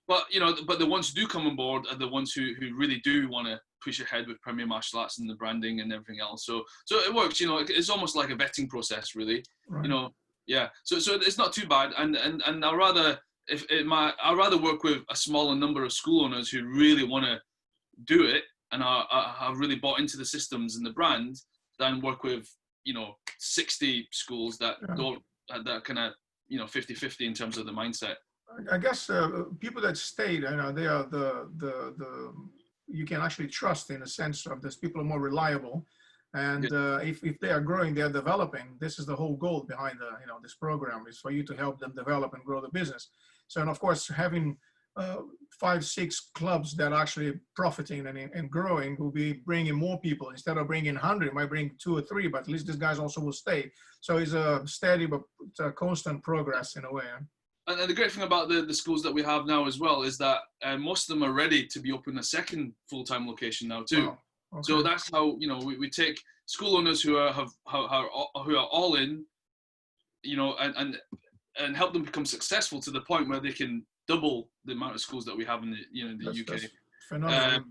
but the ones who do come on board are the ones who really do want to push ahead with Premier Martial Arts and the branding and everything else. So it works, you know, it's almost like a vetting process, really. Right. You know, yeah. So it's not too bad, and I'd rather I'd rather work with a smaller number of school owners who really want to do it and are really bought into the systems and the brand than work with, 60 schools that don't, that kind of, 50-50 in terms of the mindset. I guess people that stay, they are you can actually trust in a sense of this. People are more reliable, and if they are growing, they are developing. This is the whole goal behind this program, is for you to help them develop and grow the business. So, and of course, having 5-6 clubs that are actually profiting and growing will be bringing more people. Instead of bringing 100, it might bring 2 or 3, but at least these guys also will stay. So it's a steady but constant progress in a way. And the great thing about the schools that we have now as well is that most of them are ready to be open a second full-time location now too. Wow. Okay. So that's how we take school owners who are all in, and help them become successful to the point where they can double the amount of schools that we have in the UK. That's phenomenal.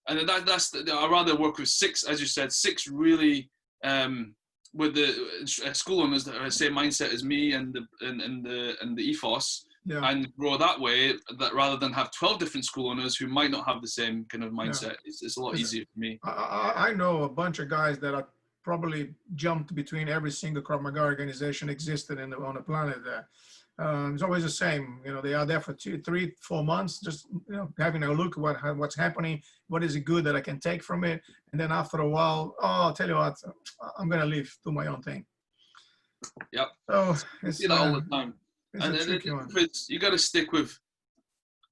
And I'd rather work with 6, as you said, 6 really. With the school owners that are the same mindset as me and the ethos, and grow that way, that rather than have 12 different school owners who might not have the same kind of mindset. It's a lot easier for me. I know a bunch of guys that are probably jumped between every single Krav Maga organization existed on the planet there. It's always the same. They are there for 2, 3, 4 months, just having a look at what's happening, what is it good that I can take from it, and then after a while, I'll tell you what, I'm gonna leave, do my own thing. Yep. So I see that all the time, and you got to stick with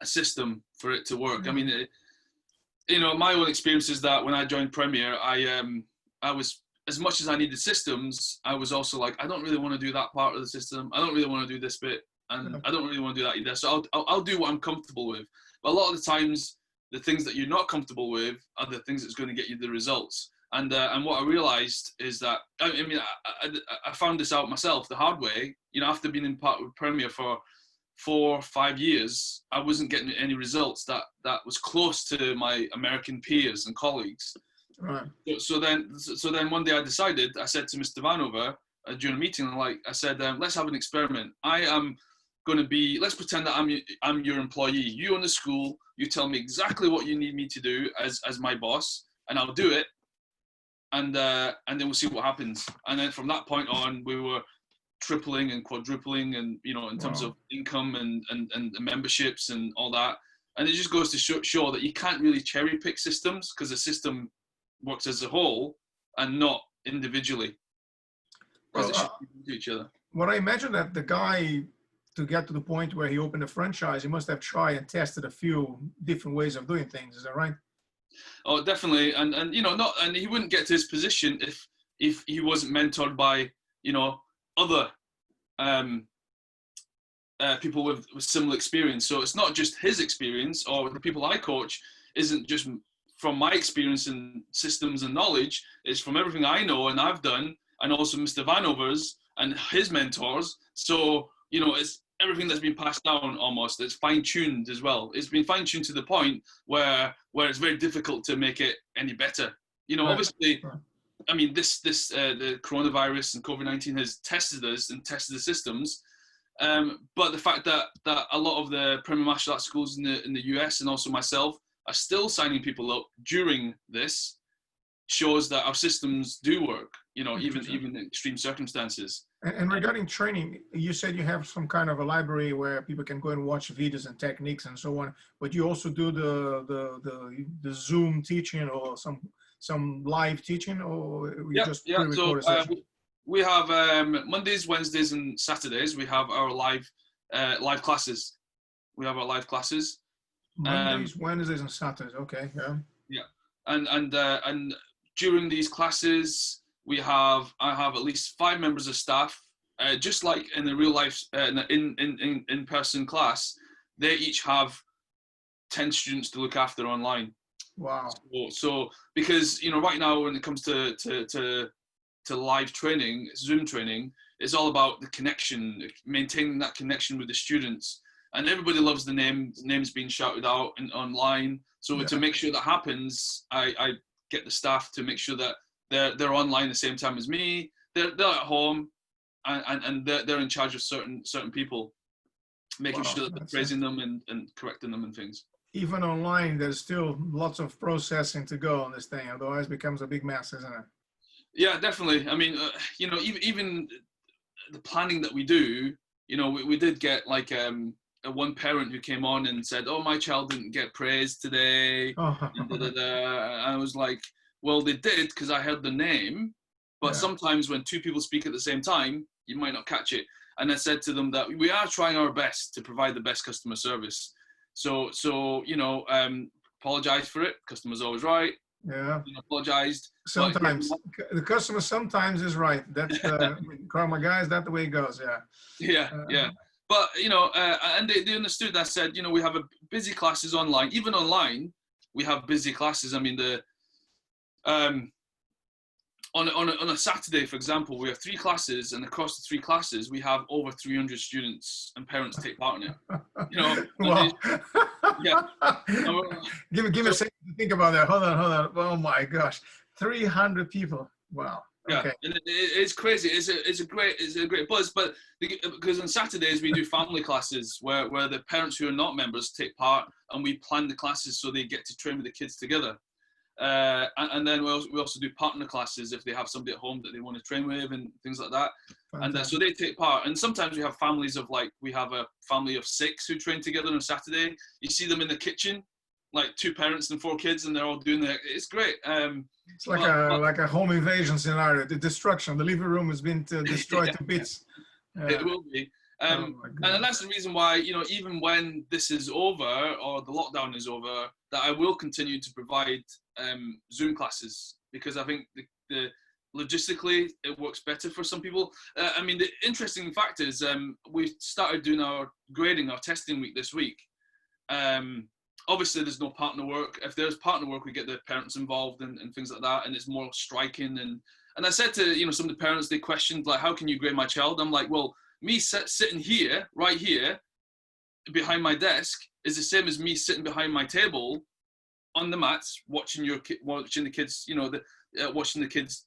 a system for it to work. I mean, my own experience is that when I joined Premier, I was, as much as I needed systems, I was also like, I don't really want to do that part of the system. I don't really want to do this bit, and I don't really want to do that either. So I'll do what I'm comfortable with. But a lot of the times, the things that you're not comfortable with are the things that's going to get you the results. And what I realized is that, I found this out myself the hard way. After being in part with Premier for 4 or 5 years, I wasn't getting any results that was close to my American peers and colleagues. Right. So then one day I decided, I said to Mr. Vanover during a meeting, I said, let's have an experiment. I am going to be, let's pretend that I'm your employee. You own the school, you tell me exactly what you need me to do as my boss, and I'll do it. And then we'll see what happens. And then from that point on, we were tripling and quadrupling, and in terms of income and memberships and all that. And it just goes to show that you can't really cherry pick systems, because the system works as a whole and not individually. Because it should to each other. Well, I imagine that the guy, to get to the point where he opened a franchise, he must have tried and tested a few different ways of doing things. Is that right? Oh, definitely. And he wouldn't get to his position if he wasn't mentored by other people with similar experience. So it's not just his experience, or the people I coach isn't just from my experience in systems and knowledge. It's from everything I know and I've done, and also Mr. Vanover's and his mentors. So, it's everything that's been passed down almost. It's fine-tuned as well. It's been fine-tuned to the point where it's very difficult to make it any better. Obviously, I mean, the coronavirus and COVID-19 has tested us and tested the systems. But the fact that a lot of the Premier Martial Arts schools in the US, and also myself, are still signing people up during this, shows that our systems do work, even in extreme circumstances. And regarding training, you said you have some kind of a library where people can go and watch videos and techniques and so on, but you also do the Zoom teaching, or some live teaching, or just pre-recorded sessions? We have Mondays, Wednesdays, and Saturdays. We have our live classes. Mondays, Wednesdays, and Saturdays. Okay, yeah. Yeah, and during these classes, I have at least 5 members of staff. Just like in the real life, in person class, they each have 10 students to look after online. Wow. So because right now, when it comes to live training, Zoom training, it's all about the connection, maintaining that connection with the students. And everybody loves the names being shouted out online. So to make sure that happens, I get the staff to make sure that they're online the same time as me. They're at home, and they're in charge of certain people. making Wow, sure that they're that's praising them and correcting them and things. even online, there's still lots of processing to go on this thing. Otherwise, it becomes a big mess, isn't it? Yeah, definitely. I mean, you know, even the planning that we do, you know, we did get like a one parent who came on and said, "Oh, my child didn't get praised today." Oh, And I was like, "Well, they did because I heard the name, but yeah. sometimes when two people speak at the same time, you might not catch it." And I said to them that we are trying our best to provide the best customer service. So you know, apologize for it. Customer's always right. Yeah. You know, apologized. But Sometimes the customer sometimes is right. That's Krav Maga. Is that the way it goes? Yeah. yeah, yeah. But you know, and they understood. I said, you know, we have a busy classes online. Even online, we have busy classes. I mean, the on a Saturday, for example, we have 3 classes, and across the 3 classes, we have over 300 students and parents take part in it. You know, Well, yeah. give me a second to think about that. Hold on. Oh my gosh, 300 people. Wow. Yeah, Okay. and it's crazy. It's a great buzz. But because on Saturdays we do family classes where the parents who are not members take part, and we plan the classes so they get to train with the kids together. And then we also do partner classes if they have somebody at home that they want to train with and things like that. Fantastic. And so they take part. And sometimes we have families of we have a family of 6 who train together on Saturday. You see them in the kitchen, like 2 parents and 4 kids, and they're all doing it. It's great. It's like a home invasion scenario. The destruction. The living room has been destroyed to bits. It will be. And that's the reason why, you know, even when this is over or the lockdown is over, that I will continue to provide Zoom classes, because I think the logistically it works better for some people. I mean, the interesting fact is we started doing our grading, our testing week this week. Obviously, there's no partner work. If there's partner work, we get the parents involved and things like that, and it's more striking. And I said to, you know, some of the parents, they questioned, like, how can you grade my child? I'm like, well, me sitting here, right here, behind my desk, is the same as me sitting behind my table on the mats, watching the kids, you know, watching the kids,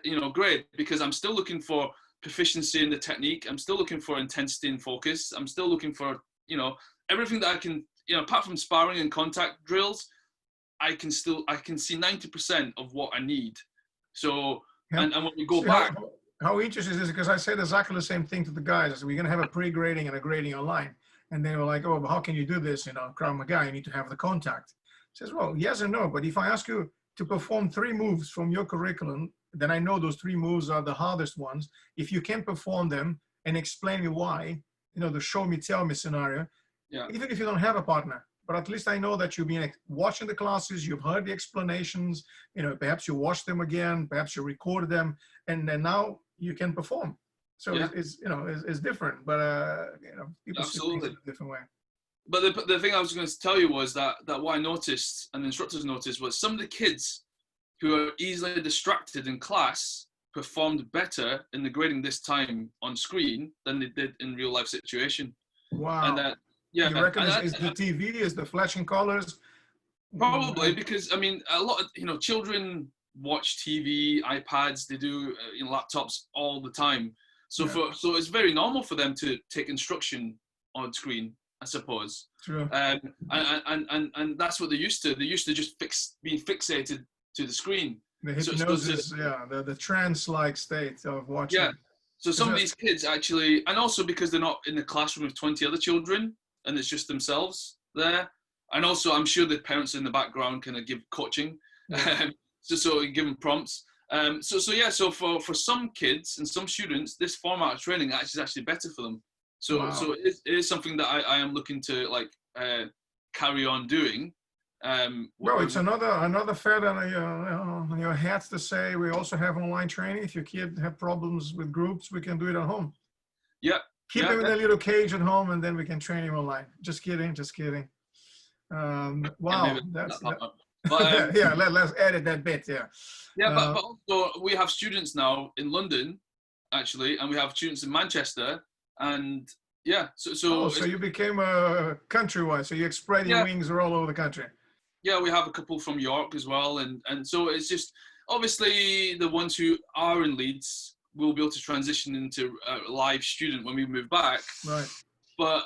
you know, grade, because I'm still looking for proficiency in the technique. I'm still looking for intensity and focus. I'm still looking for, you know, everything that I can, you know, apart from sparring and contact drills, I can see 90% of what I need. So, yeah. And when we go back. How interesting is this? Because I said exactly the same thing to the guys. I said, we're going to have a pre-grading and a grading online. And they were like, oh, but how can you do this? You know, Krav Maga, you need to have the contact. I says, well, yes and no. But if I ask you to perform 3 moves from your curriculum, then I know those 3 moves are the hardest ones. If you can perform them and explain me why, you know, the show me, tell me scenario, yeah. Even if you don't have a partner, but at least I know that you've been watching the classes, you've heard the explanations, you know, perhaps you watched them again, perhaps you recorded them, and then now you can perform. So yeah. It's you know, it's different, but you know, people see things in a different way. But the thing I was going to tell you was that what I noticed, and the instructors noticed, was some of the kids who are easily distracted in class performed better in the grading this time on screen than they did in real life situation. Wow. And yeah, you reckon is the TV, is the flashing colors? Probably, because I mean, a lot of, you know, children watch TV, iPads, they do you know, laptops all the time. So yeah. So it's very normal for them to take instruction on screen, I suppose. True. And that's what they're used to. They're used to just being fixated to the screen. The hypnosis, the trance-like state of watching. Yeah. So some of these kids actually, and also because they're not in the classroom with 20 other children, and it's just themselves there. And also, I'm sure the parents in the background kind of give coaching, so give them prompts. So for some kids and some students, this format of training is actually better for them. So wow. So it is something that I am looking to carry on doing. Well, it's another feather on your hat to say we also have online training. If your kid have problems with groups, we can do it at home. Yeah. Keep him in a little cage at home, and then we can train him online. Just kidding. Wow, yeah. Let's edit that bit. Yeah. Yeah, but also we have students now in London, actually, and we have students in Manchester, and yeah. So you became a countrywide. So you spread your wings all over the country. Yeah, we have a couple from York as well, and so it's just obviously the ones who are in Leeds will be able to transition into a live student when we move back. Right. But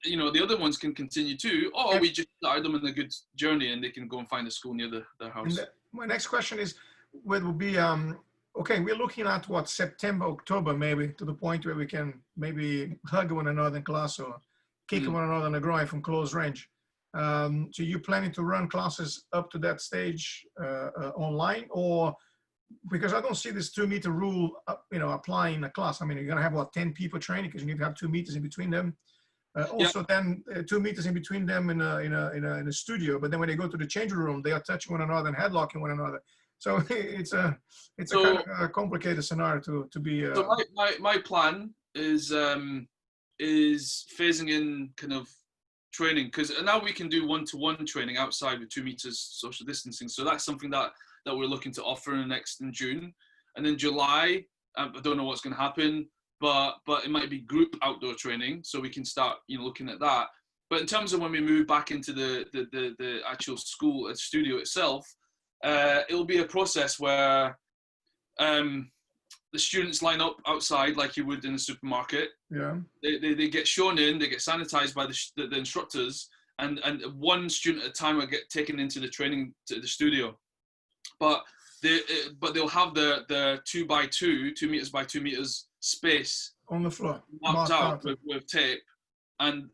the other ones can continue too, or Yeah. we just start them in a good journey and they can go and find a school near their house. And my next question is, what will be, okay, we're looking at what, September, October, maybe, to the point where we can maybe hug one another in class or kick one another in the groin from close range. So you planning to run classes up to that stage online, or because I don't see this 2-meter rule, applying in a class. I mean, you're gonna have what, 10 people training because you need to have 2 meters in between them. Also, then 2 meters in between them in a studio. But then when they go to the changing room, they are touching one another and headlocking one another. So it's a kind of a complicated scenario to be. So my plan is phasing in kind of training, because now we can do one-to-one training outside with 2 meters social distancing. So that's something that we're looking to offer in June, and then July. I don't know what's going to happen, but it might be group outdoor training, so we can start looking at that. But in terms of when we move back into the actual school studio itself, it'll be a process where the students line up outside like you would in a supermarket. Yeah. They get shown in, they get sanitized by the instructors, and one student at a time will get taken into the training to the studio. But they'll have the 2 meters by 2 meters space on the floor marked out with tape, and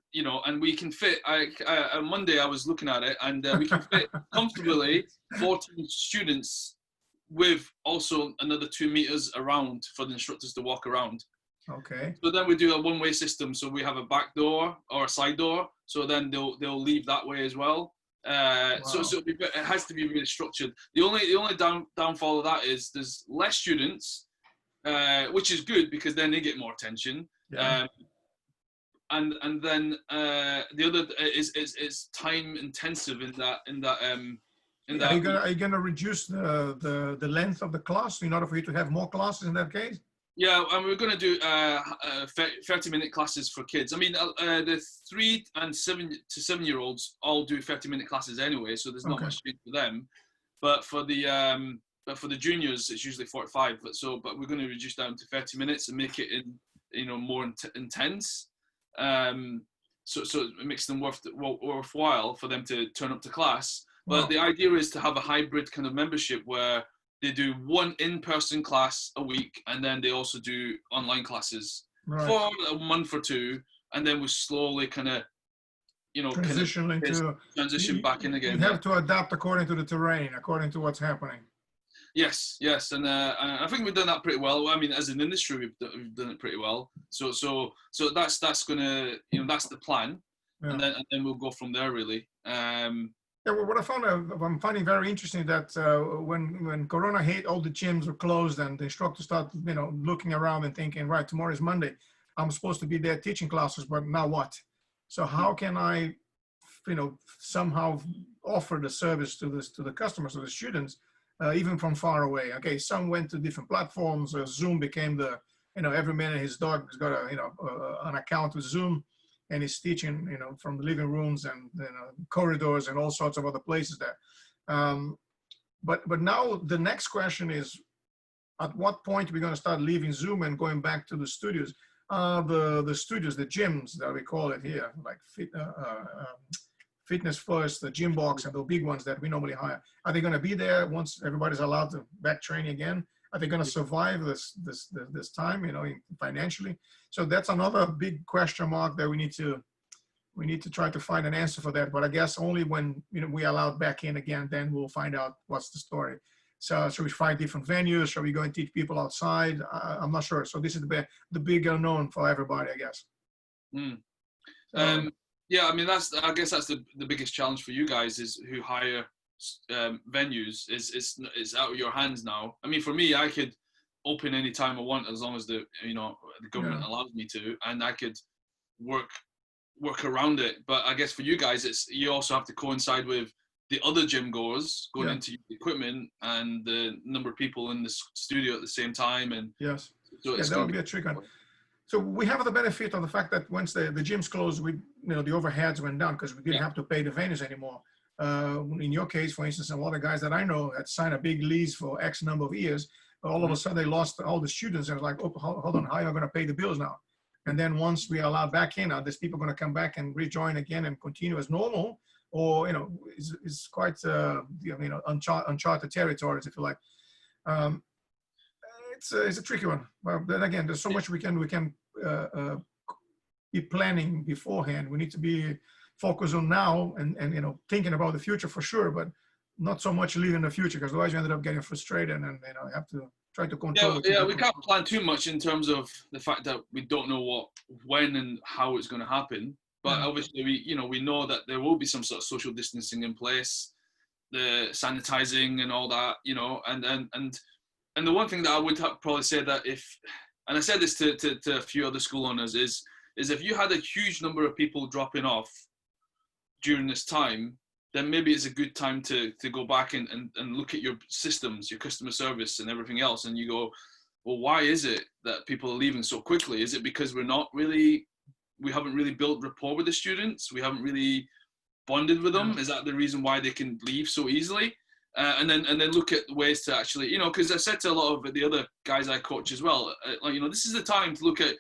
we can fit. On Monday I was looking at it, and we can fit comfortably 14 students with also another 2 meters around for the instructors to walk around. Okay. So then we do a one-way system. So we have a back door or a side door. So then they'll leave that way as well. Wow. So it has to be really structured. The only downfall of that is there's less students, which is good because then they get more attention. Yeah. And then the other is time intensive in that. Are you gonna reduce the length of the class in order for you to have more classes in that case? Yeah, and we're going to do 30-minute classes for kids. I mean, the 3 and 7 to 7-year-olds all do 30-minute classes anyway, so there's not much change for them. But for the juniors, it's usually 45. But we're going to reduce down to 30 minutes and make it more intense. So it makes them worthwhile for them to turn up to class. But the idea is to have a hybrid kind of membership where they do one in-person class a week, and then they also do online classes for a month or two, and then we slowly kind of, transition back in again. You have to adapt according to the terrain, according to what's happening. Yes, and I think we've done that pretty well. I mean, as an industry, we've done it pretty well. So that's gonna, that's the plan, and then we'll go from there really. Yeah, well, what I'm finding very interesting that when Corona hit, all the gyms were closed, and the instructors started, looking around and thinking, right, tomorrow is Monday. I'm supposed to be there teaching classes, but now what? So how can I, somehow offer the service to the customers, to the students, even from far away? Okay, some went to different platforms. Zoom became every man and his dog has got an account with Zoom. And he's teaching, from the living rooms and corridors and all sorts of other places there. But now the next question is, at what point are we going to start leaving Zoom and going back to the studios? The studios, the gyms that we call it here, like Fitness First, the Gym Box, and the big ones that we normally hire. Are they going to be there once everybody's allowed to back train again? Are they going to survive this time, financially? So that's another big question mark that we need to try to find an answer for that. But I guess only when we allowed back in again, then we'll find out what's the story. So should we find different venues? Shall we go and teach people outside? I'm not sure. So this is the big unknown for everybody, I guess. Yeah, I mean I guess that's the biggest challenge for you guys is who hire venues. Is out of your hands now. I mean, for me, I could open any time I want as long as the government allows me to, and I could work around it. But I guess for you guys, you also have to coincide with the other gym goers going into the equipment and the number of people in the studio at the same time. And yes, so that would be a trick. So we have the benefit of the fact that once the gyms closed, the overheads went down because we didn't have to pay the venues anymore. In your case, for instance, a lot of guys that I know had signed a big lease for X number of years. All of a sudden, they lost all the students. And it was like, oh, hold on, how are you going to pay the bills now? And then once we allow back in, are these people going to come back and rejoin again and continue as normal? Or, it's quite, uncharted territories, if you like. Um, it's a tricky one. Well, then again, there's so much we can be planning beforehand. We need to be focused on now and thinking about the future for sure, but not so much living the future, because otherwise you ended up getting frustrated and have to try to control. Yeah, we can't plan too much in terms of the fact that we don't know when and how it's going to happen. But obviously, we know that there will be some sort of social distancing in place, the sanitizing and all that, and the one thing that I would probably say that and I said this to a few other school owners is if you had a huge number of people dropping off during this time, then maybe it's a good time to go back and look at your systems, your customer service and everything else. And you go, well, why is it that people are leaving so quickly? Is it because we haven't really built rapport with the students? We haven't really bonded with them? Is that the reason why they can leave so easily? And then look at ways to actually, because I said to a lot of the other guys I coach as well, this is the time to look at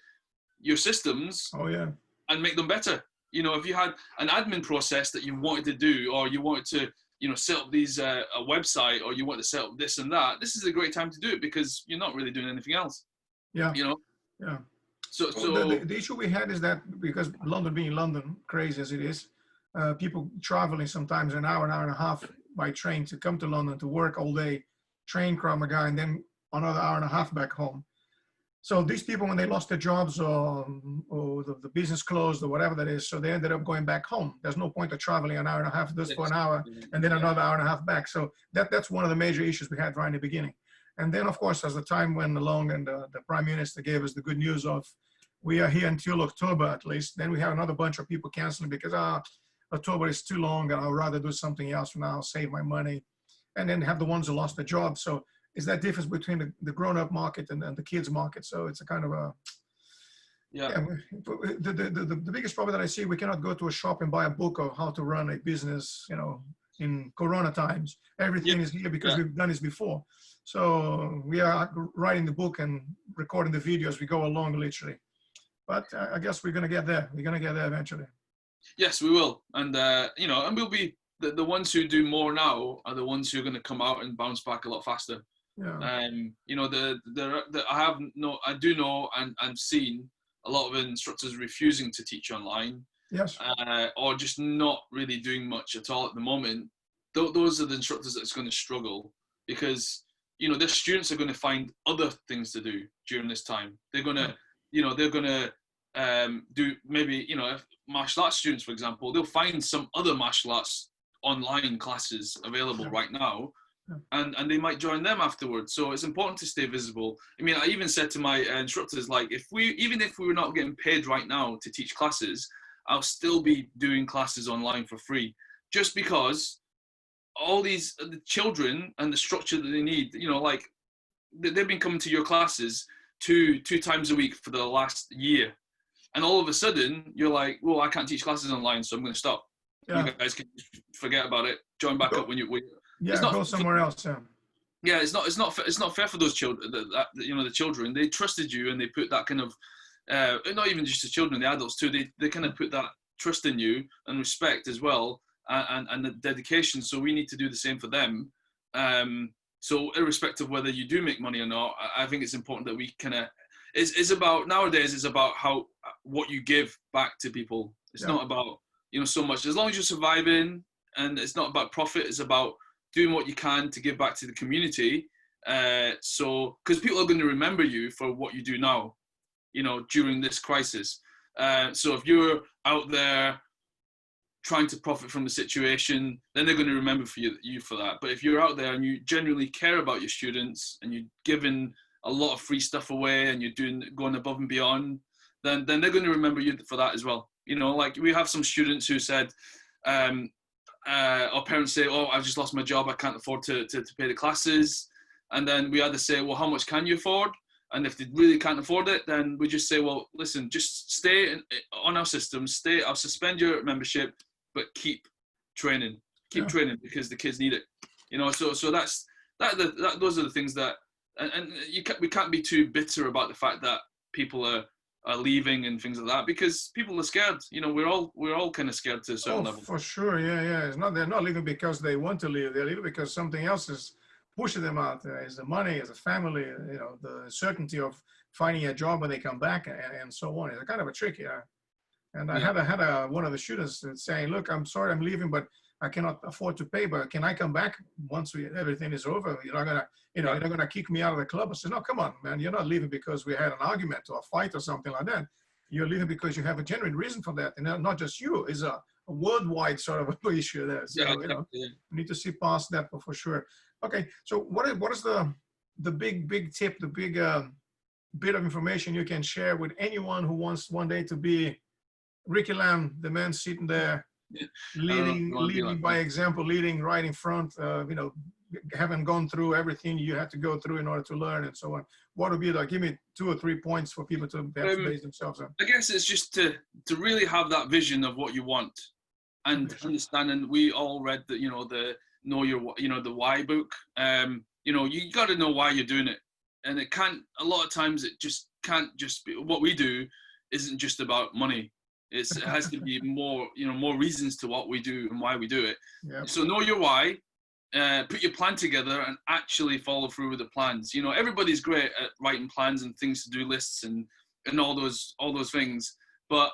your systems and make them better. If you had an admin process that you wanted to do, or you wanted to, set up these a website, or you want to set up this and that, this is a great time to do it because you're not really doing anything else. Yeah. Yeah. So the issue we had is that because London being London, crazy as it is, people traveling sometimes an hour and a half by train to come to London to work all day, train Krav Maga, and then another hour and a half back home. So these people, when they lost their jobs or the business closed or whatever that is, so they ended up going back home. There's no point of traveling an hour and a half just for an hour and then another hour and a half back. So that's one of the major issues we had right in the beginning. And then, of course, as the time went along and the Prime Minister gave us the good news of we are here until October at least, then we have another bunch of people canceling because October is too long and I'd rather do something else for now, save my money. And then have the ones who lost their job. So is that difference between the grown-up market and the kids market. So it's a kind of the biggest problem that I see, we cannot go to a shop and buy a book of how to run a business, in Corona times. Everything is here because we've done this before. So we are writing the book and recording the video as we go along, literally. But I guess we're going to get there. We're going to get there eventually. Yes, we will. And, and we'll be, the ones who do more now are the ones who are going to come out and bounce back a lot faster. Yeah. I do know and seen a lot of instructors refusing to teach online. Yes. Or just not really doing much at all at the moment. Those are the instructors that's going to struggle because, their students are going to find other things to do during this time. They're going to, do maybe, if martial arts students, for example, they'll find some other martial arts online classes available right now. And they might join them afterwards. So it's important to stay visible. I mean, I even said to my instructors, like, even if we were not getting paid right now to teach classes, I'll still be doing classes online for free, just because all these the children and the structure that they need, they've been coming to your classes two times a week for the last year. And all of a sudden you're like, well, I can't teach classes online, so I'm going to stop. You guys can forget about it. Join back up when you. Yeah, go somewhere else. Yeah, it's not fair for those children. The children, they trusted you and they put that kind of, not even just the children, the adults too. They kind of put that trust in you and respect as well, and the dedication. So we need to do the same for them. So irrespective of whether you do make money or not, I think it's important that we kind of. It's about nowadays. It's about what you give back to people. It's not about so much. As long as you're surviving, and it's not about profit. It's about doing what you can to give back to the community. So, because people are going to remember you for what you do now, during this crisis. So if you're out there trying to profit from the situation, then they're going to remember you for that. But if you're out there and you genuinely care about your students and you're giving a lot of free stuff away and you're going above and beyond, then they're going to remember you for that as well. Like we have some students who said, our parents say, oh, I've just lost my job, I can't afford to pay the classes. And then we either say, well, how much can you afford? And if they really can't afford it, then we just say, well, listen, just stay on our system, I'll suspend your membership, but keep training because the kids need it. So that's those are the things that, and we can't be too bitter about the fact that people are leaving and things like that, because people are scared. You know, we're all kind of scared to a certain level. For sure. Yeah. It's not, they're not leaving because they want to leave. They're leaving because something else is pushing them out. Is the money, is the family, you know, the certainty of finding a job when they come back, and so on. It's kind of a trick. Yeah. And I had one of the students saying, look, I'm sorry I'm leaving, but I cannot afford to pay, but can I come back once everything is over? You're not gonna, you're not gonna kick me out of the club. I said, no, come on, man. You're not leaving because we had an argument or a fight or something like that. You're leaving because you have a genuine reason for that. And not just you, it's a worldwide sort of issue there. So, you know, we need to see past that for sure. Okay. So what is the big tip, the big bit of information you can share with anyone who wants one day to be Ricky Lam, the man sitting there, leading by example, leading right in front, you know, having gone through everything you had to go through in order to learn and so on. What would be like, give me 2 or 3 points for people to perhaps base themselves on? I guess it's just to really have that vision of what you want and understand. And we all read the, you know, the the why book. You know, you got to know why you're doing it. And it can't, a lot of times it just can't just be, what we do isn't just about money. It has to be more, you know, more reasons to what we do and why we do it. Yep. So know your why, put your plan together and actually follow through with the plans. You know, everybody's great at writing plans and things to do lists and all those things, but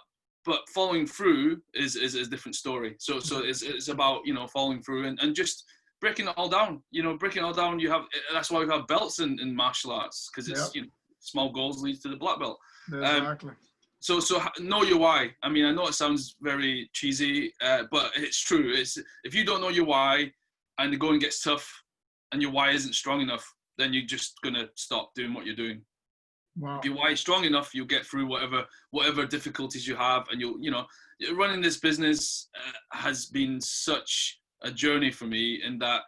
following through is a different story. So it's about, you know, following through and just breaking it all down. You know, breaking it all down. That's why we have belts in martial arts, because it's, you know, small goals leads to the black belt. Exactly. So know your why. I mean, I know it sounds very cheesy, but it's true. It's, if you don't know your why and the going gets tough and your why isn't strong enough, then you're just going to stop doing what you're doing. Wow. If your why is strong enough, you'll get through whatever difficulties you have. And you know, running this business has been such a journey for me, in that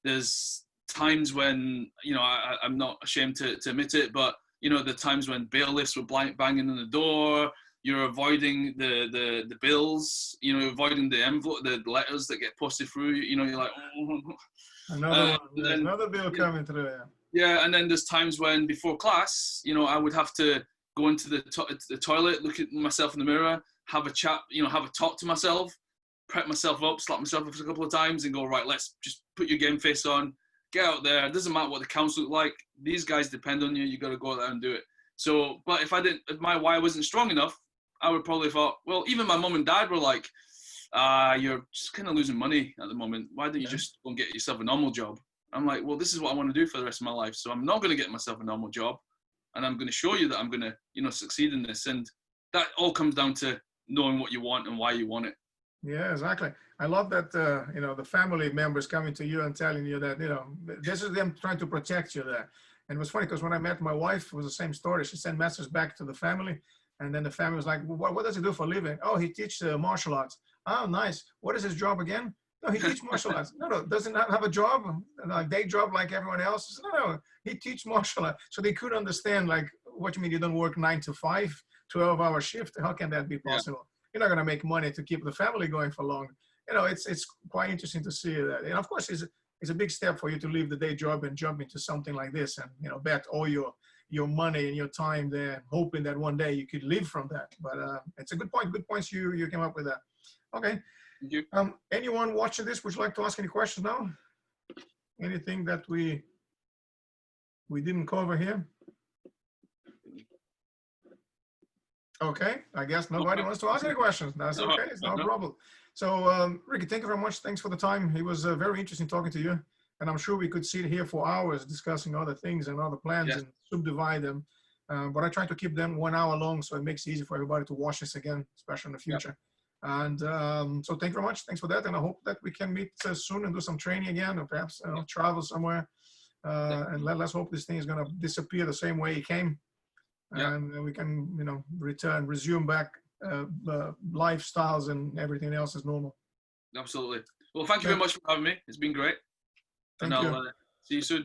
there's times when, you know, I'm not ashamed to admit it, but you know, the times when bailiffs were banging on the door, you're avoiding the bills, you know, avoiding the envelope, the letters that get posted through, you know, you're like, oh. Another bill coming through. Yeah, and then there's times when before class, you know, I would have to go into the toilet, look at myself in the mirror, have a chat, you know, have a talk to myself, prep myself up, slap myself up a couple of times and go, right, let's just put your game face on. Get out there. It doesn't matter what the counts look like. These guys depend on you. You got to go out there and do it. So, but if my why wasn't strong enough, I would probably thought, well, even my mum and dad were like, you're just kind of losing money at the moment. Why don't you just go and get yourself a normal job? I'm like, well, this is what I want to do for the rest of my life. So I'm not going to get myself a normal job, and I'm going to show you that I'm going to, you know, succeed in this. And that all comes down to knowing what you want and why you want it. Yeah, exactly. I love that, you know, the family members coming to you and telling you that, you know, this is them trying to protect you there. And it was funny because when I met my wife, it was the same story. She sent messages back to the family. And then the family was like, well, what does he do for a living? Oh, he teaches martial arts. Oh, nice. What is his job again? No, he teaches martial arts. No, doesn't have a job, a day job like everyone else. No, he teaches martial arts. So they could understand, like, what you mean you don't work 9 to 5, 12-hour shift? How can that be possible? Yeah. You're not going to make money to keep the family going for long. You know, it's quite interesting to see that. And of course, it's a big step for you to leave the day job and jump into something like this, and, you know, bet all your money and your time there, hoping that one day you could live from that. But it's a good point. Good points you came up with that. Okay. Thank you. Anyone watching this, would you like to ask any questions now? Anything that we didn't cover here? Okay, I guess nobody wants to ask any questions. That's okay, it's no problem. So, Ricky, thank you very much. Thanks for the time. It was very interesting talking to you. And I'm sure we could sit here for hours discussing other things and other plans and subdivide them. But I try to keep them 1 hour long, so it makes it easy for everybody to watch this again, especially in the future. And so thank you very much. Thanks for that. And I hope that we can meet soon and do some training again, or perhaps travel somewhere. And let's hope this thing is going to disappear the same way it came. And we can, you know, resume back lifestyles and everything else is normal. Absolutely. Well, thank you very much for having me. It's been great. Thank you. I'll see you soon.